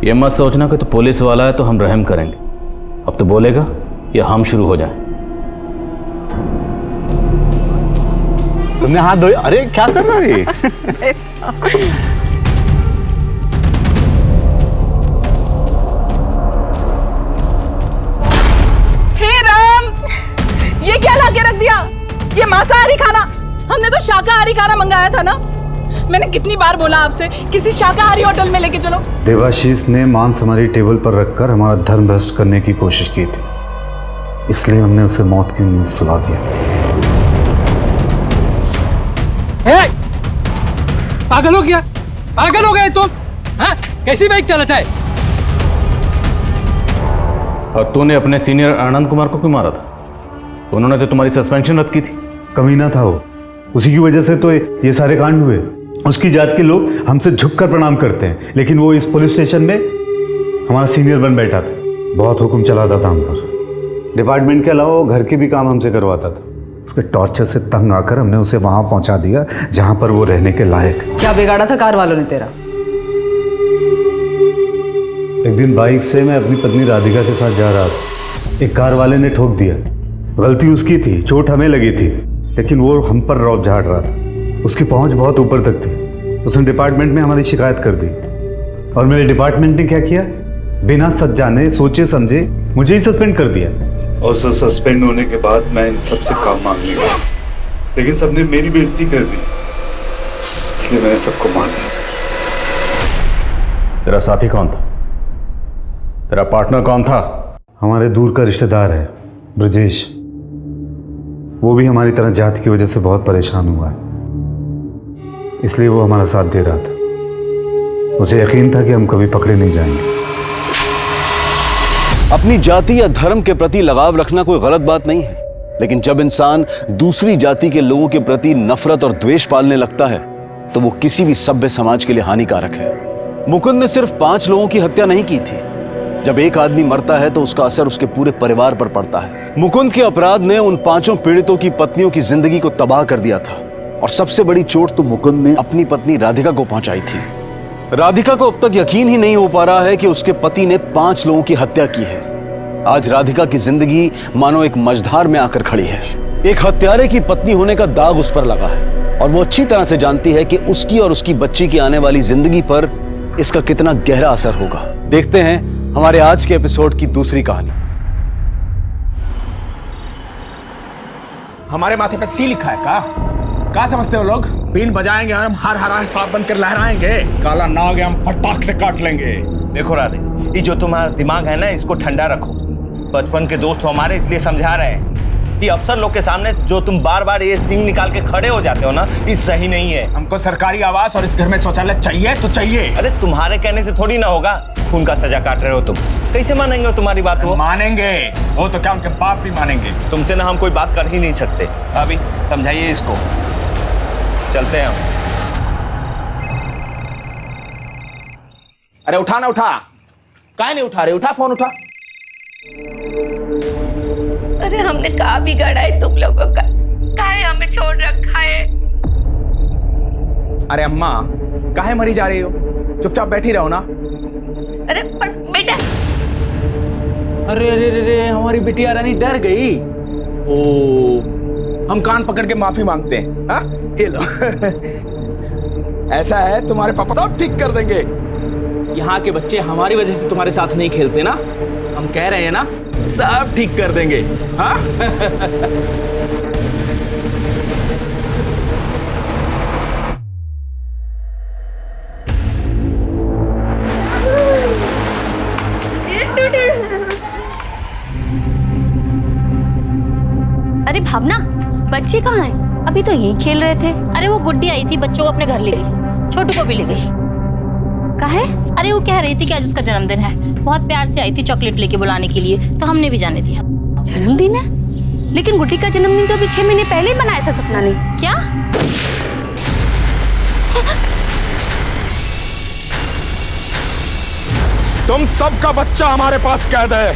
ये मत सोचना कि तो पुलिस वाला है तो हम रहम करेंगे। अब तो बोलेगा या हम शुरू हो जाएं। तुमने हाथ धोए? अरे क्या कर रहा है? हे राम, ये क्या लाके रख दिया? ये मांसाहारी खाना? हमने तो शाकाहारी खाना मंगाया था ना। मैंने कितनी बार बोला आपसे किसी शाकाहारी होटल में लेके चलो। देवाशीष ने मांस हमारी टेबल पर रखकर हमारा धर्म भ्रष्ट करने की कोशिश की थी, इसलिए हमने उसे मौत की नींद सुला दिया। पागल हो गया? पागल हो गए तुम? हाँ? कैसी बाइक चलाता है? और तूने अपने सीनियर आनंद कुमार को क्यों मारा था? उन्होंने तो तुम्हारी सस्पेंशन रद्द की थी। कमीना था वो, उसी की वजह से तो ये सारे कांड हुए। उसकी जात के लोग हमसे झुककर प्रणाम करते हैं, लेकिन वो इस पुलिस स्टेशन में हमारा सीनियर बन बैठा था। बहुत हुक्म चलाता था हम पर। डिपार्टमेंट के अलावा वो घर के भी काम हमसे करवाता था। उसके टॉर्चर से तंग आकर हमने उसे वहां पहुंचा दिया जहां पर वो रहने के लायक। क्या बिगाड़ा था कार वालों ने तेरा? एक दिन बाइक से मैं अपनी पत्नी राधिका के साथ जा रहा था, एक कार वाले ने ठोक दिया। गलती उसकी थी, चोट हमें लगी थी, लेकिन वो हम पर रौब झाड़ रहा था। उसकी पहुंच बहुत ऊपर तक थी। उसने डिपार्टमेंट में हमारी शिकायत कर दी और मेरे डिपार्टमेंट ने क्या किया, बिना सच जाने सोचे समझे मुझे ही सस्पेंड कर दिया। और सस्पेंड होने के बाद मैं इन सबसे काम मांगने गया, लेकिन सबने मेरी बेइज्जती कर दी, इसलिए मैंने सबको मार दिया। तेरा साथी कौन था? तेरा पार्टनर कौन था? हमारे दूर का रिश्तेदार है, ब्रजेश। वो भी हमारी तरह जात की वजह से बहुत परेशान हुआ है, इसलिए वो हमारा साथ दे रहा था। उसे यकीन था कि हम कभी पकड़े नहीं जाएंगे। अपनी जाति या धर्म के प्रति लगाव रखना कोई गलत बात नहीं है, लेकिन जब इंसान दूसरी जाति के लोगों के प्रति नफरत और द्वेष पालने लगता है तो वो किसी भी सभ्य समाज के लिए हानिकारक है। मुकुंद ने सिर्फ 5 लोगों की हत्या नहीं की थी। जब एक आदमी मरता है तो उसका असर उसके पूरे परिवार पर पड़ता है। मुकुंद के अपराध ने उन 5 पीड़ितों की पत्नियों की जिंदगी को तबाह कर दिया था, और सबसे बड़ी चोट तो मुकुंद ने अपनी पत्नी राधिका को पहुंचाई थी। राधिका को अब तक यकीन ही नहीं हो पा रहा है कि उसके पति ने 5 लोगों की हत्या की है। आज राधिका की जिंदगी मानो एक मझधार में आकर खड़ी है। एक हत्यारे की पत्नी होने का दाग उस पर लगा है, और वो अच्छी तरह से जानती है कि उसकी और उसकी बच्ची की आने वाली जिंदगी पर इसका कितना गहरा असर होगा। देखते हैं हमारे आज के एपिसोड की दूसरी कहानी। हमारे माथे पे सी लिखा है क्या समझते हो लोग? बीन बजाएंगे हम, हर हरा सांप बनकर लहराएंगे, काला नाग हम फटाक से काट लेंगे। देखो राधे, ये जो तुम्हारा दिमाग है ना, इसको ठंडा रखो। बचपन के दोस्त हो हमारे, इसलिए समझा रहे हैं कि अफसर लोग के सामने जो तुम बार बार ये सिंग निकाल के खड़े हो जाते हो ना, ये सही नहीं है। हमको सरकारी आवास और इस घर में शौचालय चाहिए तो चाहिए। अरे तुम्हारे कहने से थोड़ी ना होगा। खून का सजा काट रहे हो तुम, कैसे मानेंगे तुम्हारी बात? वो मानेंगे, वो तो क्या उनके बाप भी मानेंगे। तुमसे ना हम कोई बात कर ही नहीं सकते। अभी समझाइए इसको, चलते हैं हम। अरे उठा ना, उठा। काहे नहीं उठा रहे? उठा फोन, उठा। अरे हमने कहा बिगाड़ा है तुम लोगों का? काहे हमें छोड़ रखा है? अरे अम्मा, काहे मरी जा रही हो? चुपचाप बैठी रहो ना। अरे पर बेटा, अरे अरे अरे, हमारी बिटिया रानी डर गई। ओ, हम कान पकड़ के माफी मांगते हैं। हाँ, ये लो। ऐसा है, तुम्हारे पापा सब ठीक कर देंगे। यहाँ के बच्चे हमारी वजह से तुम्हारे साथ नहीं खेलते ना, हम कह रहे हैं ना, सब ठीक कर देंगे। हाँ। अरे भावना, बच्चे कहाँ हैं? अभी तो यहीं खेल रहे थे। अरे वो गुड्डी आई थी, बच्चों को अपने घर ले गई, छोटू को भी ले गई। काहे? अरे वो कह रही थी कि आज उसका जन्मदिन है, बहुत प्यार से आई थी चॉकलेट लेके बुलाने के लिए, तो हमने भी जाने दिया। जन्मदिन है? लेकिन गुड्डी का जन्मदिन तो अभी 6 महीने पहले ही बनाया था सपना ने। क्या? तुम सबका बच्चा हमारे पास कैद है।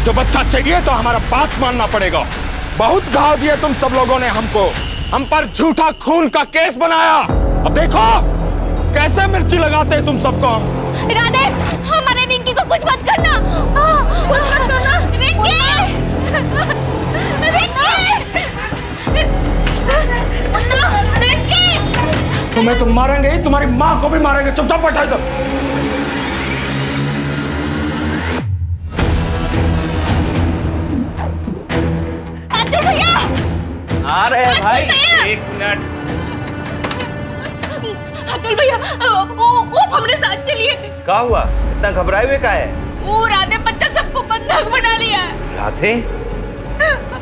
जो बच्चा चाहिए तो हमारा बात मानना पड़ेगा। बहुत घाव दिए तुम सब लोगों ने हमको, हम पर झूठा खून का केस बनाया। अब देखो कैसे मिर्ची लगाते हैं तुम सबको। राधे, हमारे रिंकी को कुछ मत करना। कुछ मत करना। रिंकी! रिंकी! तुम्हें तो मारेंगे ही, तुम्हारी माँ को भी मारेंगे। चुपचाप बैठा इधर। अतुल भैया! आ रहे हैं भाई, एक मिनट। अतुल भैया, वो हमारे साथ चलिए। क्या हुआ? इतना घबराए हुए का है? वो राधे बच्चा सबको बंधक बना लिया है। राधे?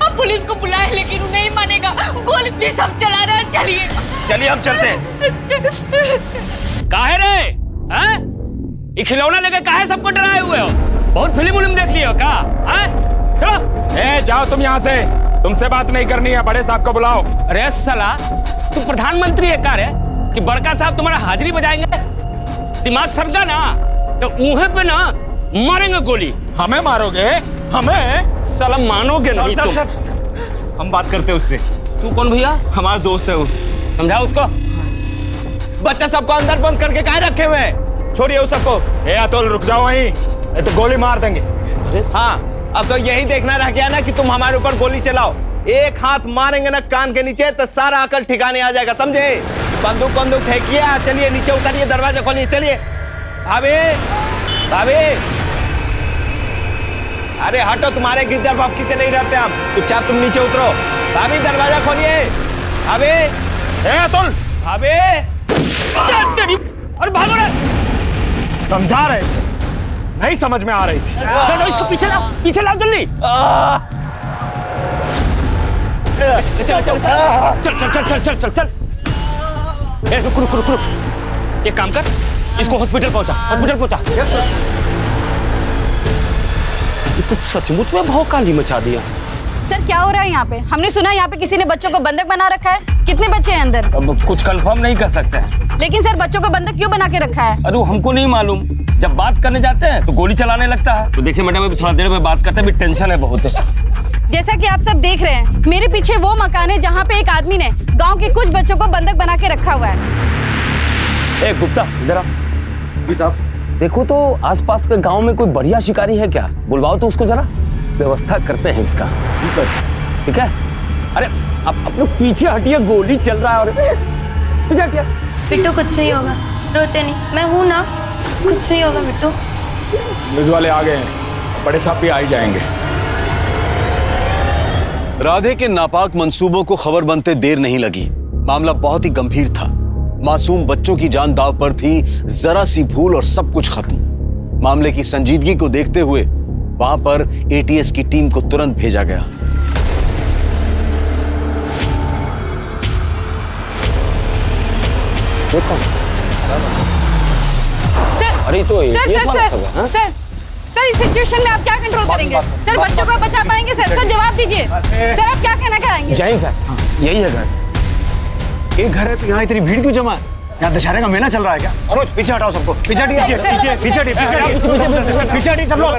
हम पुलिस को बुलाए लेकिन वो नहीं मानेगा। गोली प्लीज हम चला रहे हैं, चलिए। चलिए हम चलते हैं। काहे रे? हैं? ये खिलौना लेके काहे सबको डराए हुए हो? बहुत फिल्म देख लियो का? हैं? चलो। ए, जाओ तुम यहाँ से, तुमसे बात नहीं करनी है। बड़े साहब को बुलाओ। अरे साला, तू प्रधानमंत्री है का रे कि बड़का साहब तुम्हारा हाजिरी बजाएंगे? दिमाग सरगा ना तो ऊहे पे ना मारेंगे गोली। हमें मारोगे? हमें? साला मानोगे नहीं तुम। हम बात करते हैं उससे। तू कौन भैया? हमारा दोस्त है वो। समझाओ उसको। बच्चा सबको अंदर बंद करके काहे रखे हुए हैं? छोड़िए उस सबको। ए अतुल, रुक जाओ वहीं, ये तो गोली मार देंगे। हाँ, अब तो यही देखना रह गया ना कि तुम हमारे ऊपर गोली चलाओ। एक हाथ मारेंगे ना कान के नीचे तो सारा अकल ठिकाने आ जाएगा, समझे? बंदूक फेंकिए। चलिए नीचे उतरिए, दरवाजा खोलिए। चलिए भाभी, भाभी, अरे हटो, तुम्हारे गिद्दर बापकी से नहीं डरते हम। चुपचाप तुम नीचे उतरो। भाभी दरवाजा खोलिए। भाभी, अतुल, भाभी। अरे भागो रे! समझा रहे थे, नहीं समझ में आ रही थी। चलो इसको पीछे लाओ जल्दी। चल। ए, रुक। एक काम कर, इसको हॉस्पिटल पहुंचा। तो सचमुच में भौकाली मचा दिया। सर क्या हो रहा है यहाँ पे? हमने सुना यहाँ पे किसी ने बच्चों को बंधक बना रखा है। कितने बच्चे हैं अंदर? अब कुछ कंफर्म नहीं कर सकते हैं। लेकिन सर बच्चों को बंधक क्यों बना के रखा है? अरे वो हमको नहीं मालूम। जब बात करने जाते हैं तो गोली चलाने लगता है। तो देखिए मैडम, अभी थोड़ा देर में बात करते हैं, अभी टेंशन है बहुत। जैसा कि आप सब देख रहे हैं, मेरे पीछे वो मकान है जहाँ पे एक आदमी ने गाँव के कुछ बच्चों को बंधक बना के रखा हुआ है। ए गुप्ता, इधर आओ। जी साहब। देखो तो आसपास के गांव में कोई बढ़िया शिकारी है क्या? बुलवाओ तो उसको, जरा व्यवस्था करते हैं इसका। जी सर। ठीक है। अरे आप लोग पीछे हटिए, गोली चल रहा है। और पीछे हटिए। बिट्टू कुछ नहीं होगा, रोते नहीं, मैं हूँ ना, कुछ नहीं होगा बिट्टू। न्यूज वाले आ गए हैं, बड़े साहब भी आ ही जाएंगे। राधे के नापाक मंसूबों को खबर बनते देर नहीं लगी। मामला बहुत ही गंभीर था। मासूम बच्चों की जान दांव पर थी। जरा सी भूल और सब कुछ खत्म। मामले की संजीदगी को देखते हुए वहां पर एटीएस की टीम को तुरंत भेजा गया। अरे तो सर इस सिचुएशन में आप क्या कंट्रोल करेंगे? सर बच्चों को बचा पाएंगे? सर जवाब दीजिए। सर आप क्या कहना चाहेंगे? जय हिंद सर। यही है घर। एक घर है तो यहाँ इतनी भीड़ क्यों जमा है? यहाँ दशहरे का मेला चल रहा है क्या? अनुज पीछे हटाओ सबको, पीछे हटिए, पीछे हटिए सब लोग।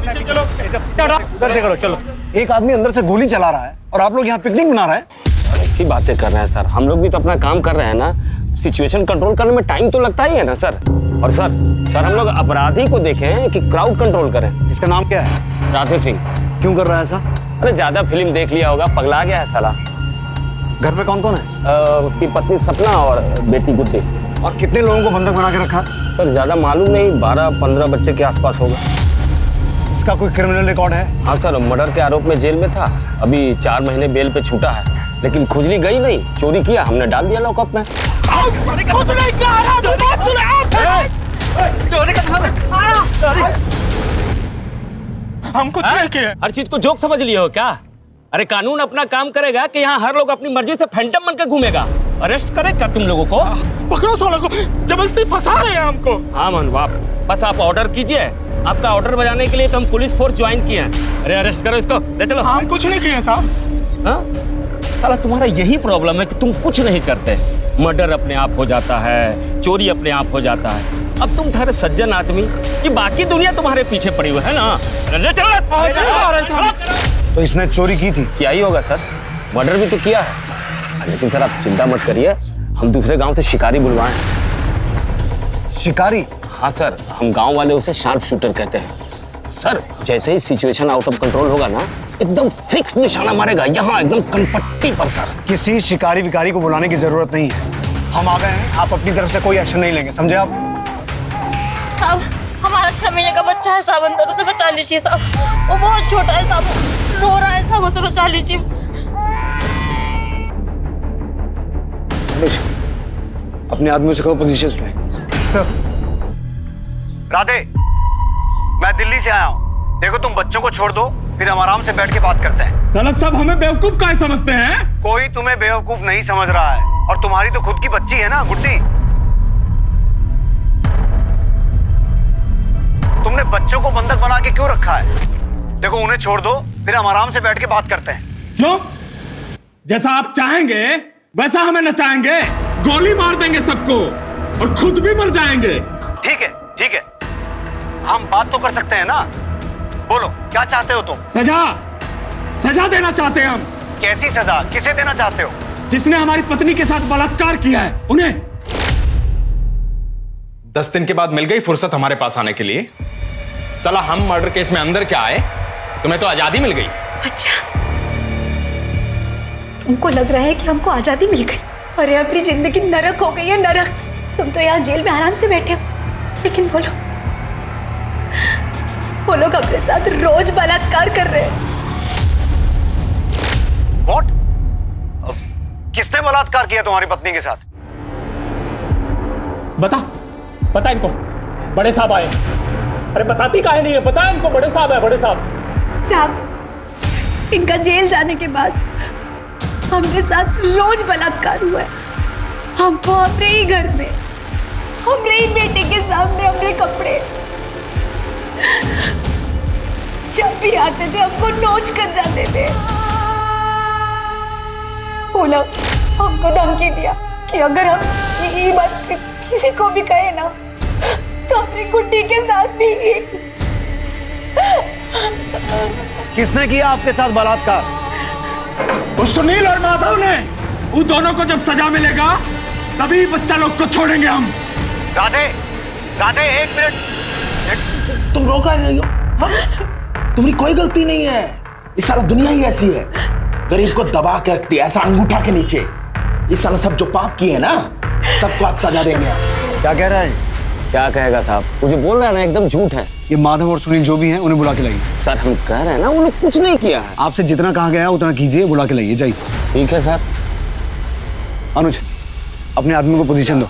उधर से करो, चलो। एक आदमी अंदर से गोली चला रहा है और आप लोग यहाँ पिकनिक मना रहे हैं। ऐसी बातें कर रहे हैं सर, हम लोग भी तो अपना काम कर रहे हैं ना। सिचुएशन कंट्रोल करने में टाइम तो लगता ही है ना सर। और सर हम लोग अपराधी को देखें कि क्राउड कंट्रोल करें। इसका नाम क्या है? राधे सिंह। क्यों कर रहा है ऐसा? अरे ज्यादा फिल्म देख लिया होगा, पगला गया है साला। घर में कौन कौन है? उसकी पत्नी सपना और बेटी गुड्डी। और कितने लोगों को बंधक बना के रखा है? सर ज्यादा मालूम नहीं, 12-15 बच्चे के आसपास होगा। इसका कोई क्रिमिनल रिकॉर्ड है? हाँ सर, मर्डर के आरोप में जेल में था, अभी 4 महीने बेल पे छूटा है। लेकिन खुजली गई नहीं, चोरी किया, हमने डाल दिया लॉकअप में। कुछ नहीं हम कुछ नहीं किए। हर चीज को जोक समझ लिए हो क्या? अरे कानून अपना काम करेगा कि यहाँ हर लोग अपनी मर्जी से फैंटम बन के घूमेगा। अरेस्ट करेगा तुम लोगों को। पकड़ो सालों को, जबरदस्ती फंसा रहे हैं हमको। हाँ मन बाप, बस आप ऑर्डर कीजिए। आपका ऑर्डर बजाने के लिए तो हम पुलिस फोर्स ज्वाइन किए हैं। अरे अरेस्ट करो इसको, ले चलो। हम कुछ नहीं किए साहब। हाँ साला, तुम्हारा यही प्रॉब्लम है कि तुम कुछ नहीं करते। मर्डर अपने आप हो जाता है, चोरी अपने आप हो जाता है। अब तुम ठहरे सज्जन आदमी कि बाकी दुनिया तुम्हारे पीछे पड़ी हुई है ना। ले चलो। तो इसने चोरी की थी? क्या ही होगा सर, मर्डर भी तो किया है। लेकिन सर आप चिंता मत करिए, हम दूसरे गांव से शिकारी बुलवाए हैं। शिकारी? हाँ सर, हम गांव वाले उसे शार्प शूटर कहते हैं। सर जैसे ही सिचुएशन आउट ऑफ कंट्रोल होगा ना, एकदम फिक्स निशाना मारेगा, यहाँ एकदम कनपट्टी पर सर। किसी शिकारी विकारी को बुलाने की जरूरत नहीं है, हम आ गए हैं। आप अपनी तरफ से कोई एक्शन नहीं लेंगे, समझे आप? साहब हमारा 6 महीने का बच्चा है साहब, अंदर उसे बचा लीजिए साहब, वो बहुत छोटा है साहब, रो रहा है साहब, उसे बचा लीजिए। अपने आदमियों से कहो पोजीशन ले। सर। राधे, मैं दिल्ली से आया हूँ। देखो तुम बच्चों को छोड़ दो, फिर हम आराम से बैठ के बात करते हैं। साला सब हमें बेवकूफ काहे समझते हैं? कोई तुम्हें बेवकूफ नहीं समझ रहा है, और तुम्हारी तो खुद की बच्ची है ना गुड्डी। तुमने बच्चों को बंधक बना के क्यों रखा है? देखो उन्हें छोड़ दो, फिर हम आराम से बैठ के बात करते हैं। क्यों? जैसा आप चाहेंगे वैसा हमें नचाएंगे, गोली मार देंगे सबको और खुद भी मर जाएंगे। ठीक है, ठीक है, हम बात तो कर सकते हैं ना। बोलो क्या चाहते हो तुम? सजा देना चाहते हैं हम। कैसी सजा? किसे देना चाहते हो? जिसने हमारी पत्नी के साथ बलात्कार किया है उन्हें। 10 दिन के बाद मिल गई फुर्सत हमारे पास आने के लिए। साला हम मर्डर केस में अंदर क्या आए, तुम्हें तो आजादी मिल गई। अच्छा, तुमको लग रहा है कि हमको आजादी मिल गई? अरे अपनी जिंदगी नरक हो गई है, नरक। तुम तो यहाँ जेल में आराम से बैठे हो, लेकिन वो लोग अपने साथ रोज बलात्कार कर रहे हैं। What? किसने बलात्कार किया तुम्हारी पत्नी के साथ? बता इनको, बड़े साहब आए। अरे बताती काहे नहीं है, बता इनको, बड़े साहब है, बड़े साहब। साहब, इनका जेल जाने के बाद हमरे साथ रोज बलात्कार हुआ है। हमको अपने ही घर में, हमरे ही बेटे के सामने हमरे कपड़े, जब भी आते थे हमको नोच कर जाते थे। बोला, हमको धमकी दिया कि अगर हम ये बात किसी को भी कहे ना तो अपनी गुड्डी के साथ भी। किसने किया आपके साथ बलात्कार? उस सुनील और माधव ने। उन दोनों को जब सजा मिलेगा तभी बच्चा लोग को छोड़ेंगे हम। राधे, राधे 1 मिनट। तुम रोका नहीं हो, तुम्हारी कोई गलती नहीं है। इस सारा दुनिया ही ऐसी है, गरीब को दबा के रखती है ऐसा अंगूठा के नीचे। इस साला सब जो पाप किए ना सबको आज सजा देंगे। क्या कह रहा है? क्या कहेगा साहब, मुझे बोल रहा है ना, एकदम झूठ है। ये माधव और सुनील जो भी हैं उन्हें बुला के लाइए। सर हम कह रहे हैं ना, वो लोग कुछ नहीं किया है। आपसे जितना कहा गया है उतना कीजिए, बुला के लाइए, जाइए। ठीक है सर। अनुज, अपने आदमी को पोजीशन दो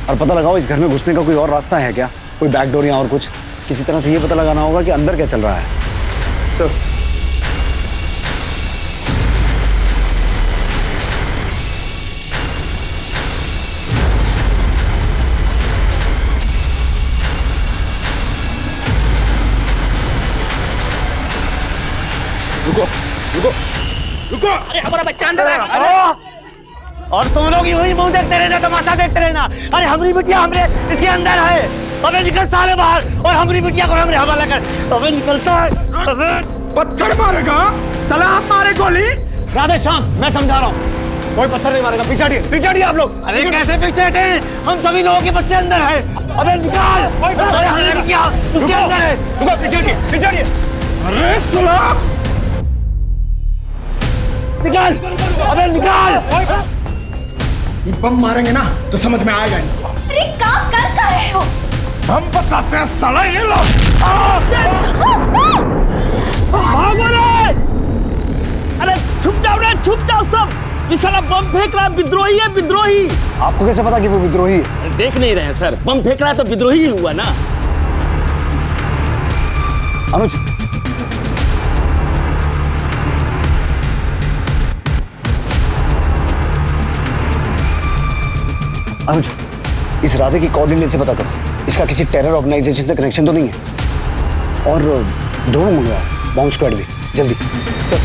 और पता लगाओ इस घर में घुसने का कोई और रास्ता है क्या, कोई बैकडोर या और कुछ। किसी तरह से ये पता लगाना होगा कि अंदर क्या चल रहा है। तो रुको रुको रुको, अरे हमारा बच्चा अंदर आ गया। और तुम लोग वही मुंह देखते रहना, तमाशा देखते रहना। अरे हमारी बिटिया हमरे इसके अंदर है, अबे निकल सारे बाहर और हमारी बिटिया को हमरे हवाला कर। अबे निकलता है, अबे पत्थर मारेगा साला, हम मारे गोली। राधे श्याम, मैं समझा रहा हूँ, कोई पत्थर नहीं मारेगा। पीछे हटिए आप लोग। अरे कैसे पीछे हटे? हम सभी लोगों के बच्चे अंदर है। अबे निकाल, अरे हमारी बिटिया उसके अंदर है। पीछे हटिए। अरे साला निकाल, अबे निकाल। ये बम मारेंगे ना तो समझ में आएगा इनको। अरे क्या कर रहे हो? हम बताते हैं साला, ये लो। भागो रे! अरे छुप जाओ सब। ये साला बम फेंक रहा है, विद्रोही है, विद्रोही। आपको कैसे पता कि वो विद्रोही है? अरे देख नहीं रहे हैं सर, बम फेंक रहा है तो विद्रोही ही हुआ ना। अनुज, इस राधे की कोऑर्डिनेट से पता करो, इसका किसी टेरर ऑर्गेनाइजेशन से कनेक्शन तो नहीं है। और ड्रोन मंगवाओ, बॉम्ब स्क्वाड भी, जल्दी। Sir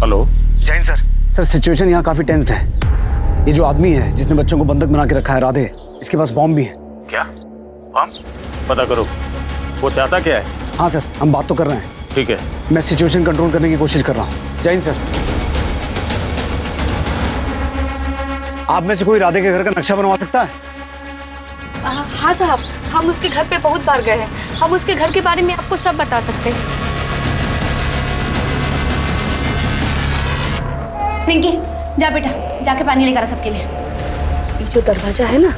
hello Jain sir situation यहाँ काफी टेंस्ड है। ये जो आदमी है जिसने बच्चों को बंधक बना के रखा है राधे, इसके पास बॉम्ब भी है। क्या बम? पता करो वो चाहता क्या है। हाँ सर, हम बात तो कर रहे हैं। ठीक है, मैं सिचुएशन कंट्रोल करने की कोशिश कर रहा हूँ। जैन सर, आप में से कोई राधे के घर का नक्शा बनवा सकता है? हाँ साहब, हम उसके घर पे बहुत बार गए हैं। हम उसके घर के बारे में आपको सब बता सकते हैं। रिंकी, जा बेटा, जाके पानी लेकर आ सबके लिए। ये जो दरवाजा है ना,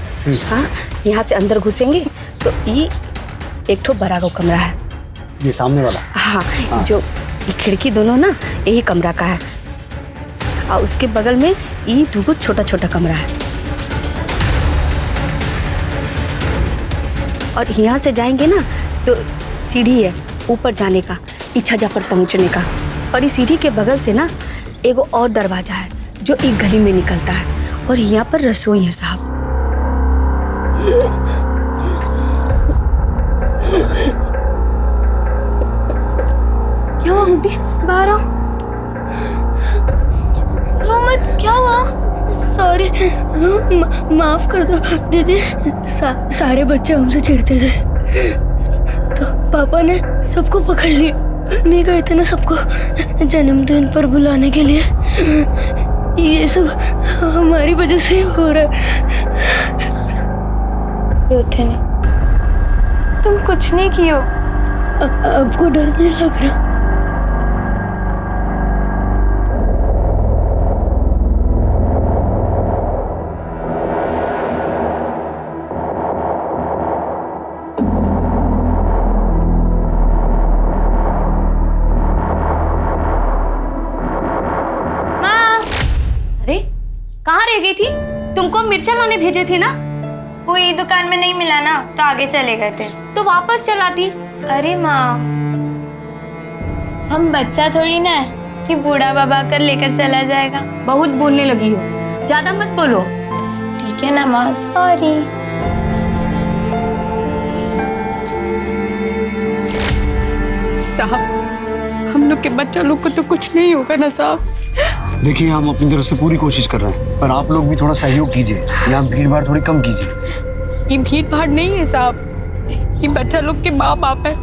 हाँ, यहाँ से अंदर घुसेंगे तो ये एक ठो बड़ा का कमरा है। ये सामने वाला? हाँ, जो ये खिड़की दोनों ना, यही कमरा का है। और उसके बगल में ये दो छोटा छोटा कमरा है। और यहाँ से जाएंगे ना तो सीढ़ी है ऊपर जाने का, छज्जा पर पहुँचने का। और इस सीढ़ी के बगल से ना एगो और दरवाजा है जो एक गली में निकलता है। और यहाँ पर रसोई है साहब। क्या हुआ गुड्डी? बाहर आओ। मोहम्मद, क्या हुआ? सॉरी, माफ कर दो दीदी। सारे बच्चे हमसे चिढ़ते थे तो पापा ने सबको पकड़ लिया। नहीं गए थे ना सबको जन्मदिन पर बुलाने के लिए। ये सब हमारी वजह से हो रहा है। रोते नहीं, तुम कुछ नहीं कियो। आपको डर नहीं लग रहा? कहाँ रह गई थी? तुमको मिर्चा लाने भेजे थे ना? कोई दुकान में नहीं मिला ना तो आगे चले गए थे। तो वापस चलाती। अरे माँ, हम बच्चा थोड़ी ना है कि बूढ़ा बाबा कर लेकर चला जाएगा। बहुत बोलने लगी हो, ज्यादा मत बोलो। ठीक है ना माँ, सॉरी। साहब, हम लोग के बच्चा लोग को तो कुछ नहीं होगा ना साहब? देखिए, हम अपनी तरफ से पूरी कोशिश कर रहे हैं, पर आप लोग भी थोड़ा सहयोग कीजिए। यहाँ भीड़ भाड़ थोड़ी कम कीजिए। ये भीड़ भाड़ नहीं है साहब, ये बच्चा लोग के माँ बाप है।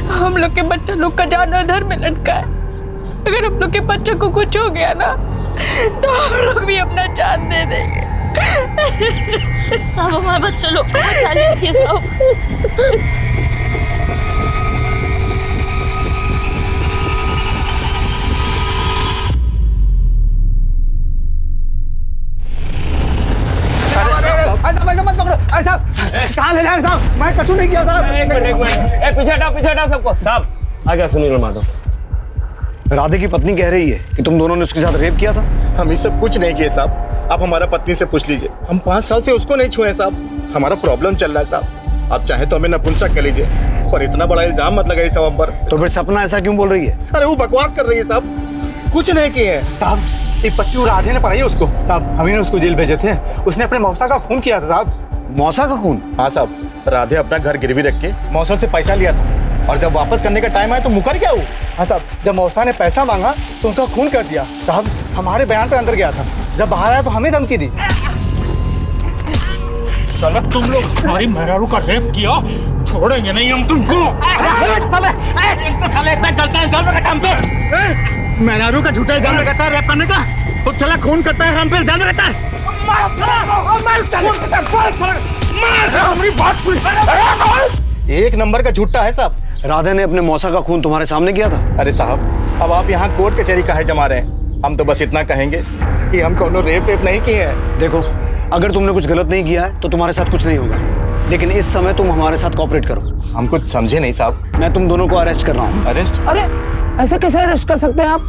हम लोग के बच्चा लोग का जान अधर में लटका है। अगर हम लोग के बच्चों को कुछ हो गया ना तो हम लोग भी अपना जान दे देंगे। सब हमारे बच्चे लोग को बचा लीजिए साहब। कहाँ ले जाए साहब? मैं कछु नहीं किया साहब। एक मिनट, पीछे हटाओ सबको। साहब आ गया सुनील माधव। राधे की पत्नी कह रही है कि तुम दोनों ने उसके साथ रेप किया था। हम ये सब कुछ नहीं किए साहब, आप हमारा पत्नी से पूछ लीजिए। हम 5 साल से उसको नहीं छुए साहब, हमारा प्रॉब्लम चल रहा है साहब। आप चाहे तो हमें नपुंसक कर लीजिए, पर इतना बड़ा इल्जाम मत लगाइए साहब हम पर। तो फिर सपना ऐसा क्यों बोल रही है? अरे वो बकवास कर रही है साहब, कुछ नहीं किए साहब। ये पट्टी राधे ने पढ़ाई है उसको साहब, हमें उसको जेल भेजे थे। उसने अपने मौसा का खून किया था साहब। मौसा का खून? हाँ साहब, राधे अपना घर गिरवी रख के मौसा से पैसा लिया था और जब वापस करने का टाइम आया तो मुकर क्या वो? हाँ साहब, जब मौसा ने पैसा मांगा तो उनका खून कर दिया। साहब हमारे बयान पे अंदर गया था, जब बाहर आया तो हमें धमकी दी। साला तुम लोग हमारी मेहरारू का रेप किया, छोड़ेंगे नहीं हम तुमको। मेहरारू का झूठा इल्जाम लगाता है रेप करने का, खुद साला खून करता है, हम पे इल्जाम लगाता है। एक नंबर का झूठा है साहब। राधे ने अपने मौसा का खून तुम्हारे सामने किया था? अरे साहब, अब आप यहाँ कोर्ट कचहरी काहे जमा रहे हैं? हम तो बस इतना कहेंगे कि हम कोनो रेप नहीं किए हैं। देखो, अगर तुमने कुछ गलत नहीं किया है तो तुम्हारे साथ कुछ नहीं होगा, लेकिन इस समय तुम हमारे साथ कोऑपरेट करो। हम कुछ समझे नहीं साहब। मैं तुम दोनों को अरेस्ट कर रहा हूँ। अरेस्ट? अरे ऐसे कैसे अरेस्ट कर सकते हैं आप?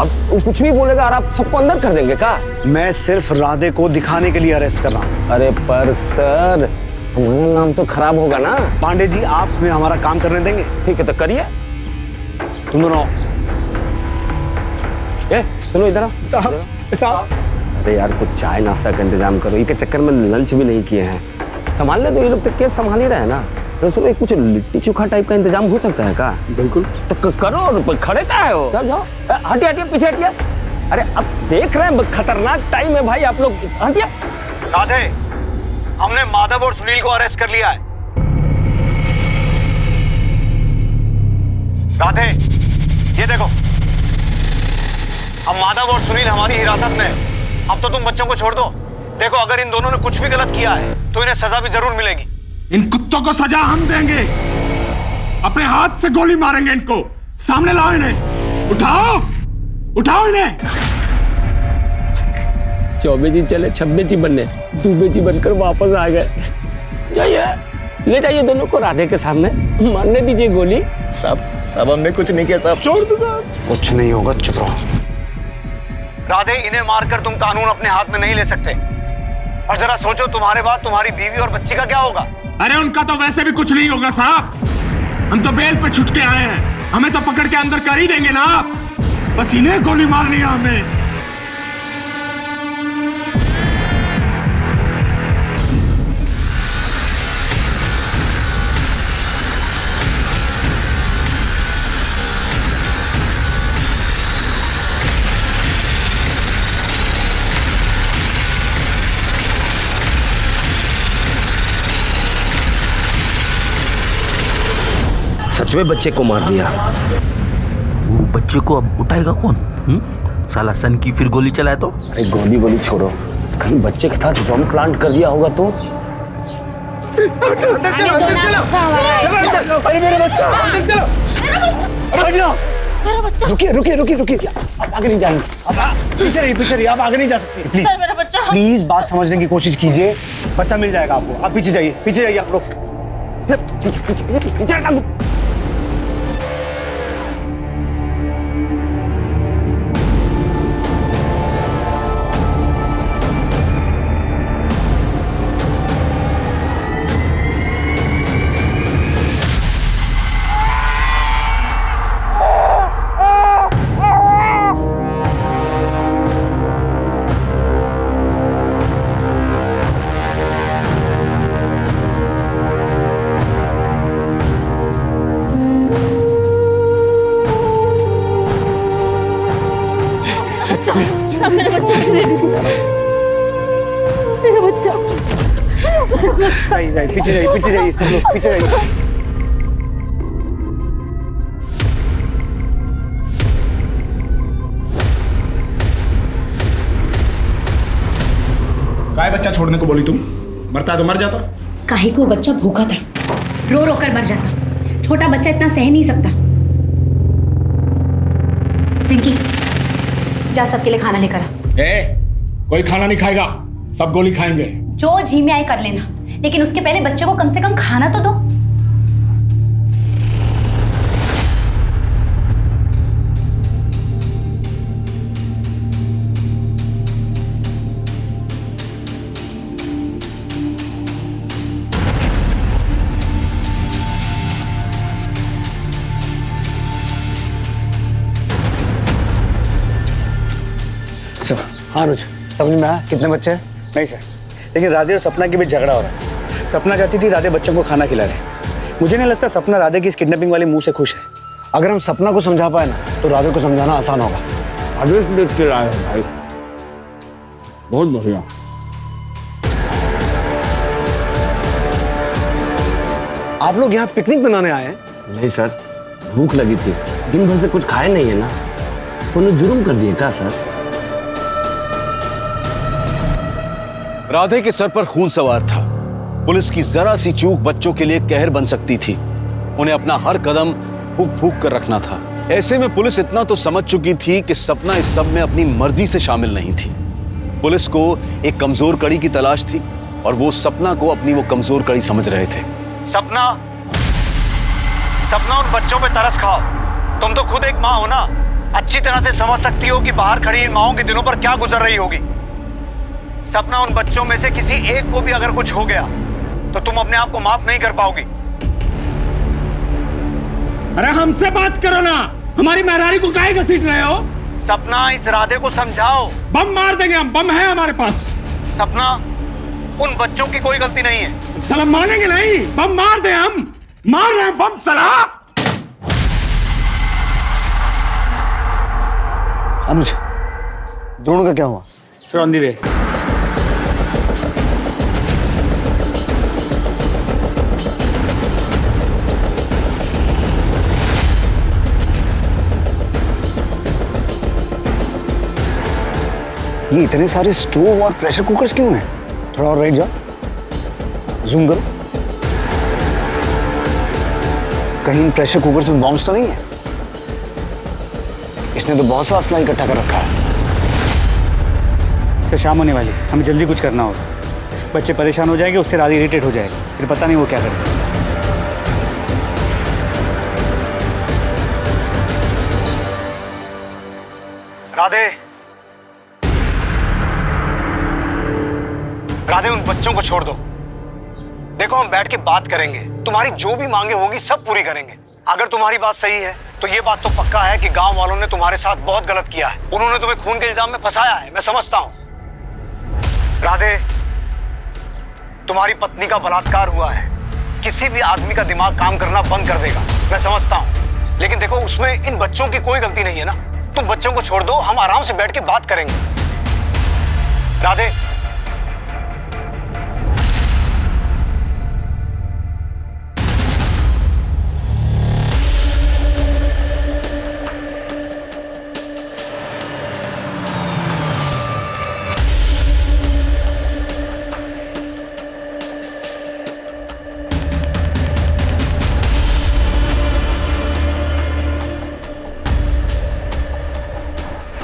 अब वो कुछ भी बोलेगा और आप सबको अंदर कर देंगे क्या? मैं सिर्फ राधे को दिखाने के लिए अरेस्ट कर रहा हूँ। अरे पर सर, हमारा नाम तो खराब होगा ना। पांडे जी, आप हमें हमारा काम करने देंगे? ठीक है तो करिए। तुम दोनों चलो इधर आओ। साहब अरे यार, कुछ चाय नाश्ता का इंतजाम करो। इनके चक्कर में लंच भी नहीं किए हैं। संभाल ले तो ये लोग तो केस संभाल ही रहे हैं ना। तो सुनो, कुछ लिट्टी चोखा टाइप का इंतजाम हो सकता है क्या? बिल्कुल। तो करो, खड़े क्या है हो? जाओ हटिए हटिए, पीछे हटिए। अरे अब देख रहे हैं खतरनाक टाइम है भाई, आप लोग हटिए। राधे, हमने माधव और सुनील को अरेस्ट कर लिया है। राधे, ये देखो, अब माधव और सुनील हमारी हिरासत में है। अब तो तुम बच्चों को छोड़ दो। देखो, अगर इन दोनों ने कुछ भी गलत किया है तो इन्हें सजा भी जरूर मिलेगी। इन कुत्तों को सजा हम देंगे, अपने हाथ से गोली मारेंगे इनको। सामने लाओ इन्हें, उठाओ उठाओ इन्हें। चौबे जी चले छब्बे जी बनने, दूबे जी बनकर वापस आ गए। जाइए, ले जाइए दोनों को राधे के सामने, मारने दीजिए गोली। साहब हमने कुछ नहीं किया साहब, छोड़ दो साहब। कुछ नहीं होगा, चुप रहो। राधे, इन्हें मारकर तुम कानून अपने हाथ में नहीं ले सकते। और जरा सोचो, तुम्हारे बाद तुम्हारी बीवी और बच्ची का क्या होगा? अरे उनका तो वैसे भी कुछ नहीं होगा साहब, हम तो बेल पे छुट के आए हैं, हमें तो पकड़ के अंदर कर ही देंगे ना आप। बस इन्हें गोली मारनी है हमें। सच में बच्चे को मार दिया। वो बच्चे को अब उठाएगा कौन? साला सन की फिर गोली चलाए तो? अरे गोली छोड़ो, कहीं बच्चे के साथ बम प्लांट कर दिया होगा तो? मेरा बच्चा। रुकिए, आप आगे नहीं जाएंगे। पीछे रहिए, आप आगे नहीं जा सकते। प्लीज सर, मेरा बच्चा। प्लीज बात समझने की कोशिश कीजिए, बच्चा मिल जाएगा आपको। आप पीछे जाइए आप लोग। पीछे सब मेरा बच्चा मुझे दे दीजिए। मेरा बच्चा। पीछे जाइए सब लोग, पीछे जाइए। काय बच्चा छोड़ने को बोली तुम? मरता तो मर जाता। काहे को बच्चा भूखा था, रो रो कर मर जाता। छोटा बच्चा इतना सह नहीं सकता। रिंकी, जा सबके लिए खाना लेकर आ। कोई खाना नहीं खाएगा, सब गोली खाएंगे। जो जी में आए कर लेना, लेकिन उसके पहले बच्चे को कम से कम खाना तो दो। हाँ अनुज, समझ में आया कितने बच्चे हैं? नहीं सर, लेकिन राधे और सपना के बीच झगड़ा हो रहा है। सपना चाहती थी राधे बच्चों को खाना खिला रहे, मुझे नहीं लगता सपना राधे की इस किडनैपिंग वाली मुंह से खुश है। अगर हम सपना को समझा पाए ना तो राधे को समझाना आसान होगा। आदेश देख के आए हैं भाई, बहुत बढ़िया। आप लोग यहाँ पिकनिक मनाने आए हैं? नहीं सर, भूख लगी थी, दिन भर से कुछ खाए नहीं है ना, उन्होंने जुर्म कर दिया क्या सर? राधे के सर पर खून सवार था। पुलिस की जरा सी चूक बच्चों के लिए कहर बन सकती थी। उन्हें अपना हर कदम फूक फूक कर रखना था। ऐसे में पुलिस इतना तो समझ चुकी थी कि सपना इस सब में अपनी मर्जी से शामिल नहीं थी। पुलिस को एक कमजोर कड़ी की तलाश थी और वो सपना को अपनी वो कमजोर कड़ी समझ रहे थे। सपना उन बच्चों पे तरस खाओ। तुम तो खुद एक माँ हो ना, अच्छी तरह से समझ सकती हो कि बाहर खड़ी इन माओं के दिनों पर क्या गुजर रही होगी। सपना, उन बच्चों में से किसी एक को भी अगर कुछ हो गया तो तुम अपने आप को माफ नहीं कर पाओगी। अरे हमसे बात करो ना, हमारी मेहरारी को काहे घसीट रहे हो? सपना, इस राधे को समझाओ। बम मार देंगे हम, बम है हमारे पास। सपना, उन बच्चों की कोई गलती नहीं है। साला मानेंगे नहीं, बम मार दे, हम मार रहे हैं बम साला। अनुज, दोनों का क्या हुआ? सर ऑन दी वे। ये इतने सारे स्टोव और प्रेशर कुकर्स क्यों हैं? थोड़ा और राइट जाओ, जूम करो। कहीं इन प्रेशर कुकर्स में बॉम्ब्स तो नहीं है? इसने तो बहुत सा असला इकट्ठा कर रखा है। सर शाम होने वाली, हमें जल्दी कुछ करना होगा। बच्चे परेशान हो जाएंगे, उससे राधे इरिटेट हो जाएगा, फिर पता नहीं वो क्या करेगा। राधे, उन बच्चों को छोड़ दो। देखो, हम बैठ के बात करेंगे, तुम्हारी जो भी मांगे होगी सब पूरी करेंगे। अगर तुम्हारी बात सही है तो ये बात तो पक्का है कि गांव वालों ने तुम्हारे साथ बहुत गलत किया है। उन्होंने तुम्हें खून के इल्जाम में फंसाया है, मैं समझता हूं। राधे, तुम्हारी पत्नी का बलात्कार हुआ है, किसी भी आदमी का दिमाग काम करना बंद कर देगा, मैं समझता हूं। लेकिन देखो, उसमें इन बच्चों की कोई गलती नहीं है ना। तुम बच्चों को छोड़ दो, हम आराम से बैठ के बात करेंगे। राधे,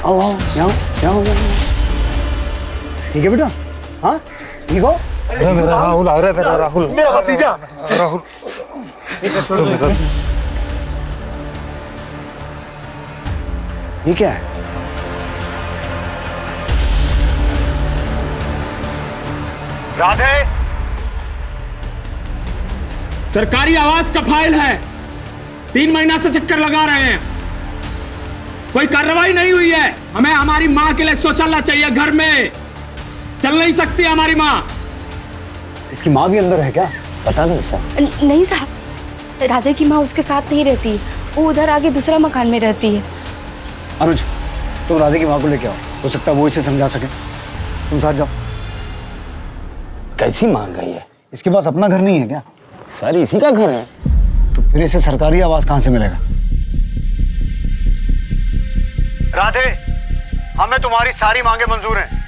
आओ आओ, यहाँ ठीक है बेटा? हाँ ठीक हो? अरे मेरा राहुल आ रहा है, मेरा राहुल, मेरा भतीजा राहुल। ये क्या है? राधे, सरकारी आवास का फाइल है, 3 महीना से चक्कर लगा रहे हैं, कोई कार्रवाई नहीं हुई है। हमें हमारी माँ के लिए शौचालय चाहिए, घर में चल नहीं सकती हमारी माँ। इसकी माँ भी अंदर है क्या? पता नहीं सर। नहीं साहब, राधे की माँ उसके साथ नहीं रहती, वो उधर आगे दूसरा मकान में रहती है। अनुज, तुम राधे की माँ को लेके आओ, हो सकता है वो इसे समझा सके। तुम साथ जाओ। कैसी मांग गई है? इसके पास अपना घर नहीं है क्या? सर इसी का घर है। तो फिर इसे सरकारी आवास कहां से मिलेगा? राधे, हमें तुम्हारी सारी मांगे मंजूर हैं।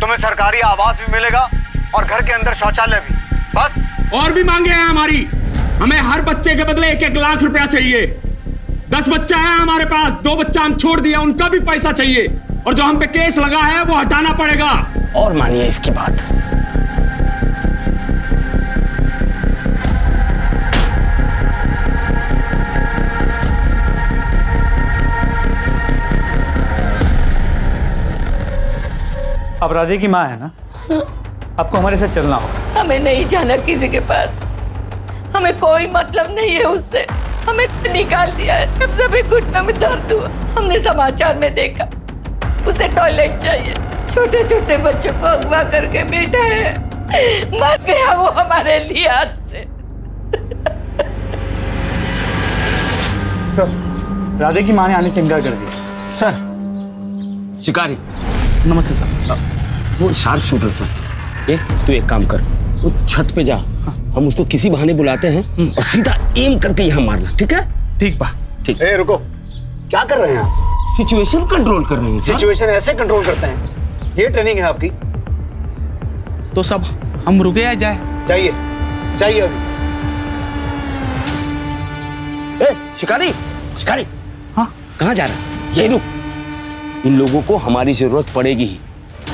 तुम्हें सरकारी आवास भी मिलेगा और घर के अंदर शौचालय भी। बस और भी मांगे हैं हमारी। हमें हर बच्चे के बदले 1-1 लाख रुपया चाहिए। 10 बच्चा है हमारे पास, 2 बच्चा हम छोड़ दिया, उनका भी पैसा चाहिए। और जो हम पे केस लगा है वो हटाना पड़ेगा। और मानिए इसकी बात। आप राधे की माँ है ना? आपको हमारे साथ चलना होगा। हमें नहीं जाना किसी के पास, हमें कोई मतलब नहीं है उससे। हमें निकाल दिया है, तब सभी घुटनों में दर्द हुआ। हमने समाचार में देखा उसे टॉयलेट चाहिए, छोटे छोटे बच्चों को अगवा करके बैठा है, मर गया वो हमारे लिए हाथ से। सर राधे की माँ ने आने से इनकार कर दिया। सर शिकारी नमस्ते सर। वो शार्प शूटर सर। तू एक काम कर, वो छत पे जा, हम उसको किसी बहाने बुलाते हैं और सीधा एम करके यहाँ मारना, ठीक है? ठीक बा। ठीक। ए रुको, क्या कर रहे हैं आप? सिचुएशन कंट्रोल कर रहे हैं सर। सिचुएशन ऐसे कंट्रोल करते हैं, ये ट्रेनिंग है आपकी? तो सब हम रुके या जाए? जाइए जाइए अभी। शिकारी, शिकारी, हाँ कहाँ जा रहा है? यही रुक, इन लोगों को हमारी जरूरत पड़ेगी ही,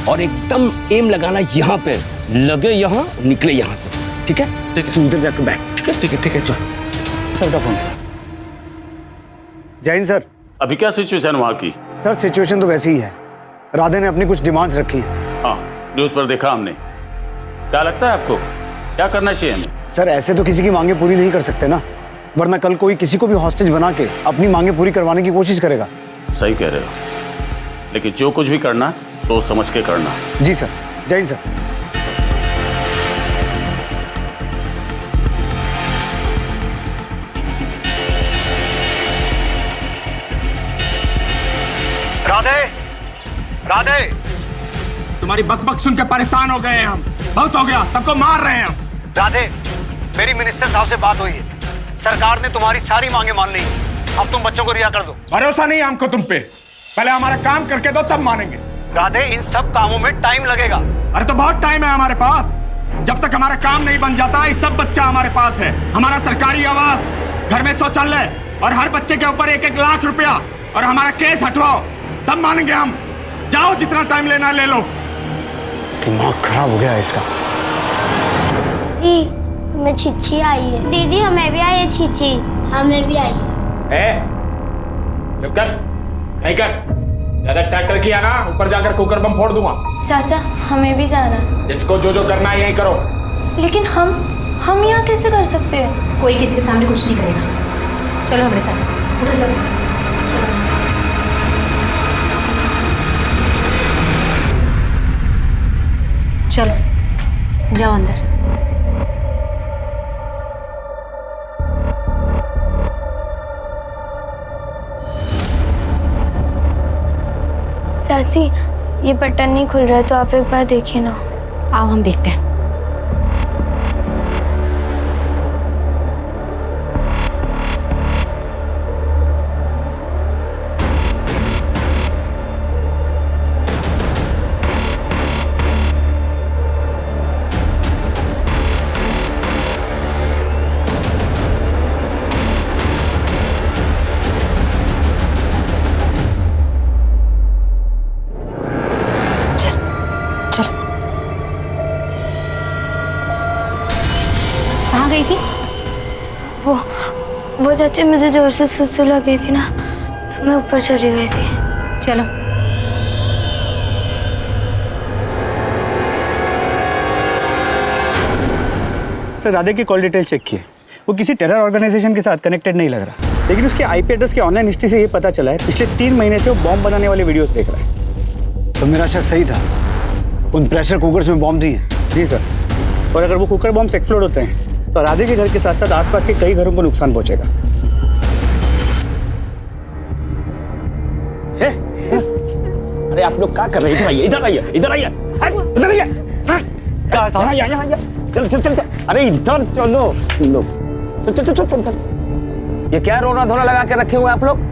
और एकदम एम लगाना यहाँ पे, लगे यहाँ निकले यहाँ से, ठीक है? ठीक है, तू उधर जाकर बैठ, ठीक है? ठीक है, ठीक है, चल। सर का फोन। जय हिंद सर। अभी क्या सिचुएशन वहाँ की? सर सिचुएशन तो वैसी ही है, राधे ने अपनी कुछ डिमांड्स रखी हैं। हाँ, न्यूज पर देखा हमने। क्या लगता है आपको, क्या करना चाहिए हमें? सर ऐसे तो किसी की मांगे पूरी नहीं कर सकते ना, वरना कल कोई किसी को भी हॉस्टेज बना के अपनी मांगे पूरी करवाने की कोशिश करेगा। सही कह रहे हो, लेकिन जो कुछ भी करना सोच समझ के करना। जी सर। जय हिंद सर। राधे, राधे, तुम्हारी बकबक सुन के परेशान हो गए हैं हम। बहुत हो गया, सबको मार रहे हैं हम। राधे, मेरी मिनिस्टर साहब से बात हुई है, सरकार ने तुम्हारी सारी मांगे मान ली, अब तुम बच्चों को रिहा कर दो। भरोसा नहीं है हमको तुम पे, पहले हमारा काम करके दो तब मानेंगे। राधे, इन सब कामों में टाइम लगेगा। अरे तो बहुत टाइम है हमारे पास, जब तक हमारा काम नहीं बन जाता ये सब बच्चा हमारे पास है। हमारा सरकारी आवास, घर में शौचालय और हर बच्चे के ऊपर 1-1 लाख रुपया, और हमारा केस हटवाओ तब मानेंगे हम। जाओ, जितना टाइम लेना ले लो। दिमाग खराब हो गया है इसका। जी हमें छिछी आई है। दीदी हमें भी आई है छिछी। हमें भी आई है। चुप कर, नहीं कर, ज्यादा ट्रैक्टर किया ना ऊपर जाकर कुकर बम फोड़ दूंगा। चाचा हमें भी जाना। जिसको जो जो करना है यही करो। लेकिन हम यहाँ कैसे कर सकते हैं? कोई किसी के सामने कुछ नहीं करेगा। चलो हमारे साथ। चलो जाओ अंदर। चाची ये बटन नहीं खुल रहा है, तो आप एक बार देखिए ना। आओ हम देखते हैं। कहाँ गई थी? वो चाची मुझे जोर से सुसु लग गई थी ना, तो मैं ऊपर चली गई थी। चलो। सर राधे की कॉल डिटेल चेक किए, वो किसी टेरर ऑर्गेनाइजेशन के साथ कनेक्टेड नहीं लग रहा, लेकिन उसके आईपी एड्रेस के ऑनलाइन हिस्ट्री से ये पता चला है पिछले 3 महीने से वो बॉम्ब बनाने वाले वीडियोस देख रहा है। तो मेरा शक सही था, उन प्रेशर कुकर्स में बॉम्ब दिए। जी सर, और अगर वो कुकर बॉम्ब एक्सप्लोड होते हैं तो राधे के घर के साथ साथ आसपास के कई घरों को नुकसान पहुंचेगा। अरे आप लोग क्या कर रहे हैं? इधर आइए, इधर आइए, इधर आइए। चल चल चल चल, अरे इधर चलो लोग, चल चल चल चल। ये क्या रोना धोना लगा के रखे हुए आप लोग?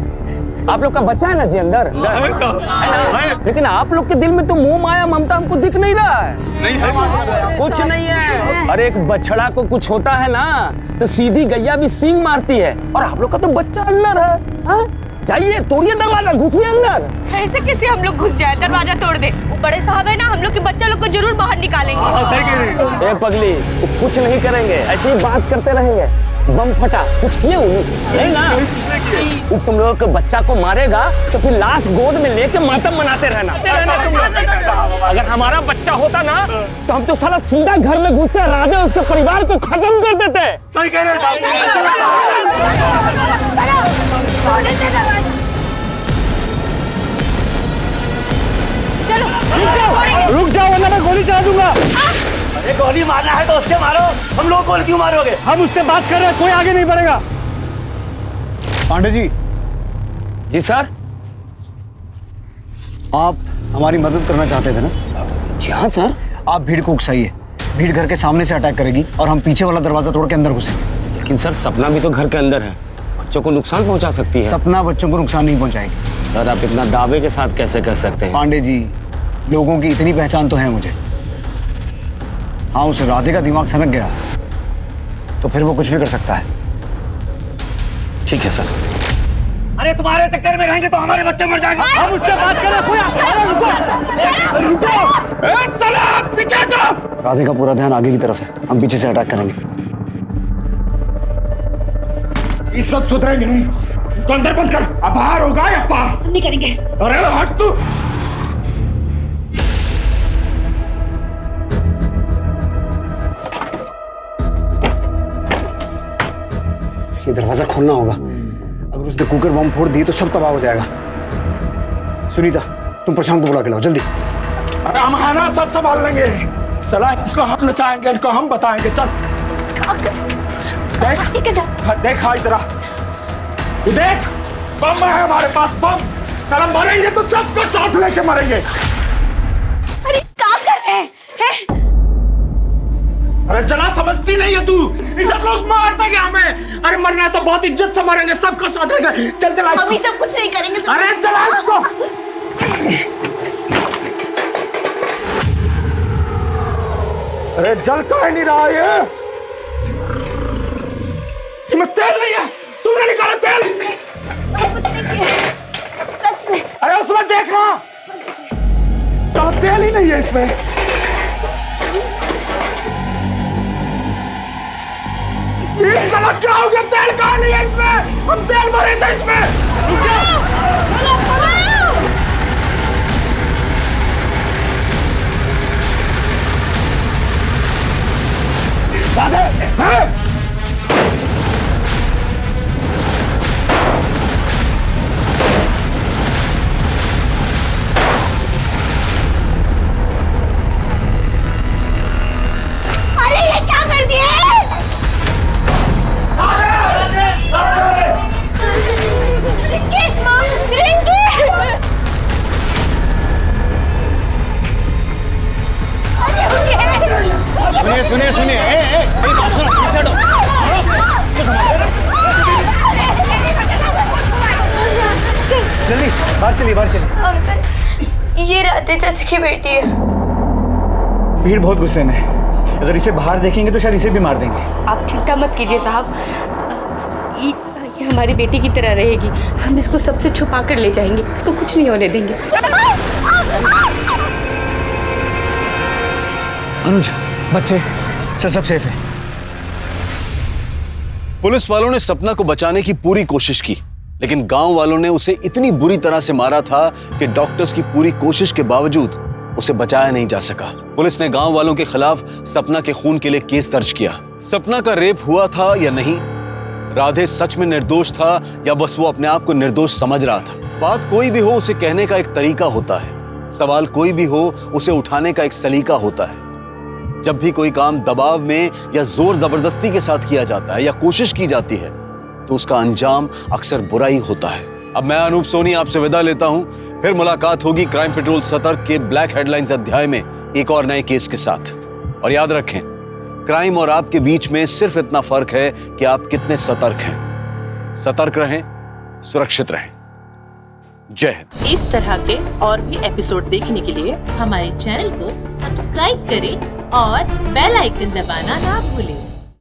आप लोग का बच्चा है ना जी अंदर, है ना? लेकिन आप लोग के दिल में तो मोह माया ममता हमको दिख नहीं रहा है। नहीं है, कुछ नहीं है। अरे एक बछड़ा को कुछ होता है ना तो सीधी गैया भी सींग मारती है, और आप लोग का तो बच्चा अंदर है। हाँ? जाइए तोड़िए दरवाजा, घुसिए अंदर। ऐसे कैसे हम लोग घुस जाए, दरवाजा तोड़ दे? वो बड़े साहब है ना, हम लोग के बच्चा लोग को जरूर बाहर निकालेंगे। सही कह रही है। ए पगली, वो कुछ नहीं करेंगे, ऐसे ही बात करते रहेंगे। बम फटा, कुछ किए नहीं ना? वो तुम लोगों के बच्चा को मारेगा तो फिर लाश गोद में लेके मातम मनाते रहना तुम लोग। अगर हमारा बच्चा होता ना तो हम तो साला सीधा घर में घुसते, राधे उसके परिवार को खत्म कर देते। सही कह रहे हैं साहब। चलो रुक जाओ वरना मैं गोली चला दूंगा। अरे गोली मारना है तो उससे मारो, हम लोग गोली क्यों मारोगे? हम उससे बात कर रहे हैं, कोई आगे नहीं बढ़ेगा। पांडे जी। जी सर। आप हमारी मदद करना चाहते थे ना? जी हाँ सर। आप भीड़ को उकसाइए। भीड़ घर के सामने से अटैक करेगी और हम पीछे वाला दरवाजा तोड़ के अंदर घुसेंगे। लेकिन सर सपना भी तो घर के अंदर है, बच्चों को नुकसान पहुंचा सकती है। सपना बच्चों को नुकसान नहीं पहुंचाएगी। सर आप इतना दावे के साथ कैसे कह सकते हैं? पांडे जी, लोगों की इतनी पहचान तो है मुझे। हाँ, उस राधे का दिमाग सनक गया तो फिर वो कुछ भी कर सकता है। ठीक है सर। अरे तुम्हारे चक्कर में रहेंगे तो हमारे बच्चे मर जाएंगे। हम उससे बात कर रहे हैं। पीछे हटो। राधे का पूरा ध्यान आगे की तरफ है, हम पीछे से अटैक करेंगे। ये सब सुधरेंगे नहीं। तो अंदर बंद कर। अब बाहर होगा या पार? हम नहीं करेंगे। अरे हट तू। ये दरवाजा खोलना होगा। अगर उसने कुकर बम फोड़ दी तो सब तबाह हो जाएगा। सुनीता, तुम प्रशांत को बुला के लाओ जल्दी। अरे हम खाना सब संभाल लेंगे। सलाह इसको हम नचाएंगे, इनको हम बताएंगे। चल देख हाँ इधर देख, बम है हमारे पास, बम। सलाम मरेंगे तो सबको साथ लेके मरेंगे। अरे क्या कर रहे हैं? अरे जना समझती नहीं है तू। ये सब लोग मार देंगे हमें। अरे मरना है तो बहुत इज्जत से मरेंगे, सबको साथ लेके। चल चला। हम ये सब कुछ नहीं करेंगे। अरे चला इसको। अरे जल क्यों नहीं रहा ये? तुम्हें तेल नहीं है? तुमने निकाला तेल? कुछ नहीं किया सच में। अरे उसमें देखना, सब तेल ही नहीं है इसमें। ये साला क्या हो गया? तेल कहाँ नहीं है इसमें? हम तेल भरे थे इसमें। अरे ये क्या कर दिया? सुनिए सुनिए सुनिए, बात सुनो, पीछे हटो। जल्दी बाहर चलिए, बाहर चलिए। अंकल, ये राधे चाची की बेटी है। भीड़ बहुत गुस्से में है। अगर इसे बाहर देखेंगे तो शायद इसे भी मार देंगे। आप चिंता मत कीजिए साहब, ये हमारी बेटी की तरह रहेगी। हम इसको सबसे छुपा कर ले जाएंगे, इसको कुछ नहीं होने देंगे। अनुज, बच्चे सब सेफ है। पुलिस वालों ने सपना को बचाने की पूरी कोशिश की, लेकिन गांव वालों ने उसे इतनी बुरी तरह से मारा था कि डॉक्टर्स की पूरी कोशिश के बावजूद उसे बचाया नहीं जा सका। पुलिस ने गांव वालों के खिलाफ सपना के खून के लिए केस दर्ज किया। सपना का रेप हुआ था या नहीं, राधे सच में निर्दोष था या बस वो अपने आप को निर्दोष समझ रहा था। बात कोई भी हो, उसे कहने का एक तरीका होता है। सवाल कोई भी हो, उसे उठाने का एक सलीका होता है। जब भी कोई काम दबाव में या जोर जबरदस्ती के साथ किया जाता है या कोशिश की जाती है तो उसका अंजाम अक्सर बुरा ही होता है। अब मैं अनूप सोनी आपसे विदा लेता हूं। फिर मुलाकात होगी क्राइम पेट्रोल सतर्क के ब्लैक हेडलाइंस अध्याय में एक और नए केस के साथ। और याद रखें, क्राइम और आपके बीच में सिर्फ इतना फर्क है कि आप कितने सतर्क हैं। सतर्क रहें, सुरक्षित रहें। जय हिंद। इस तरह के और भी एपिसोड देखने के लिए हमारे चैनल को सब्सक्राइब करें और बेल आइकन दबाना ना भूलें।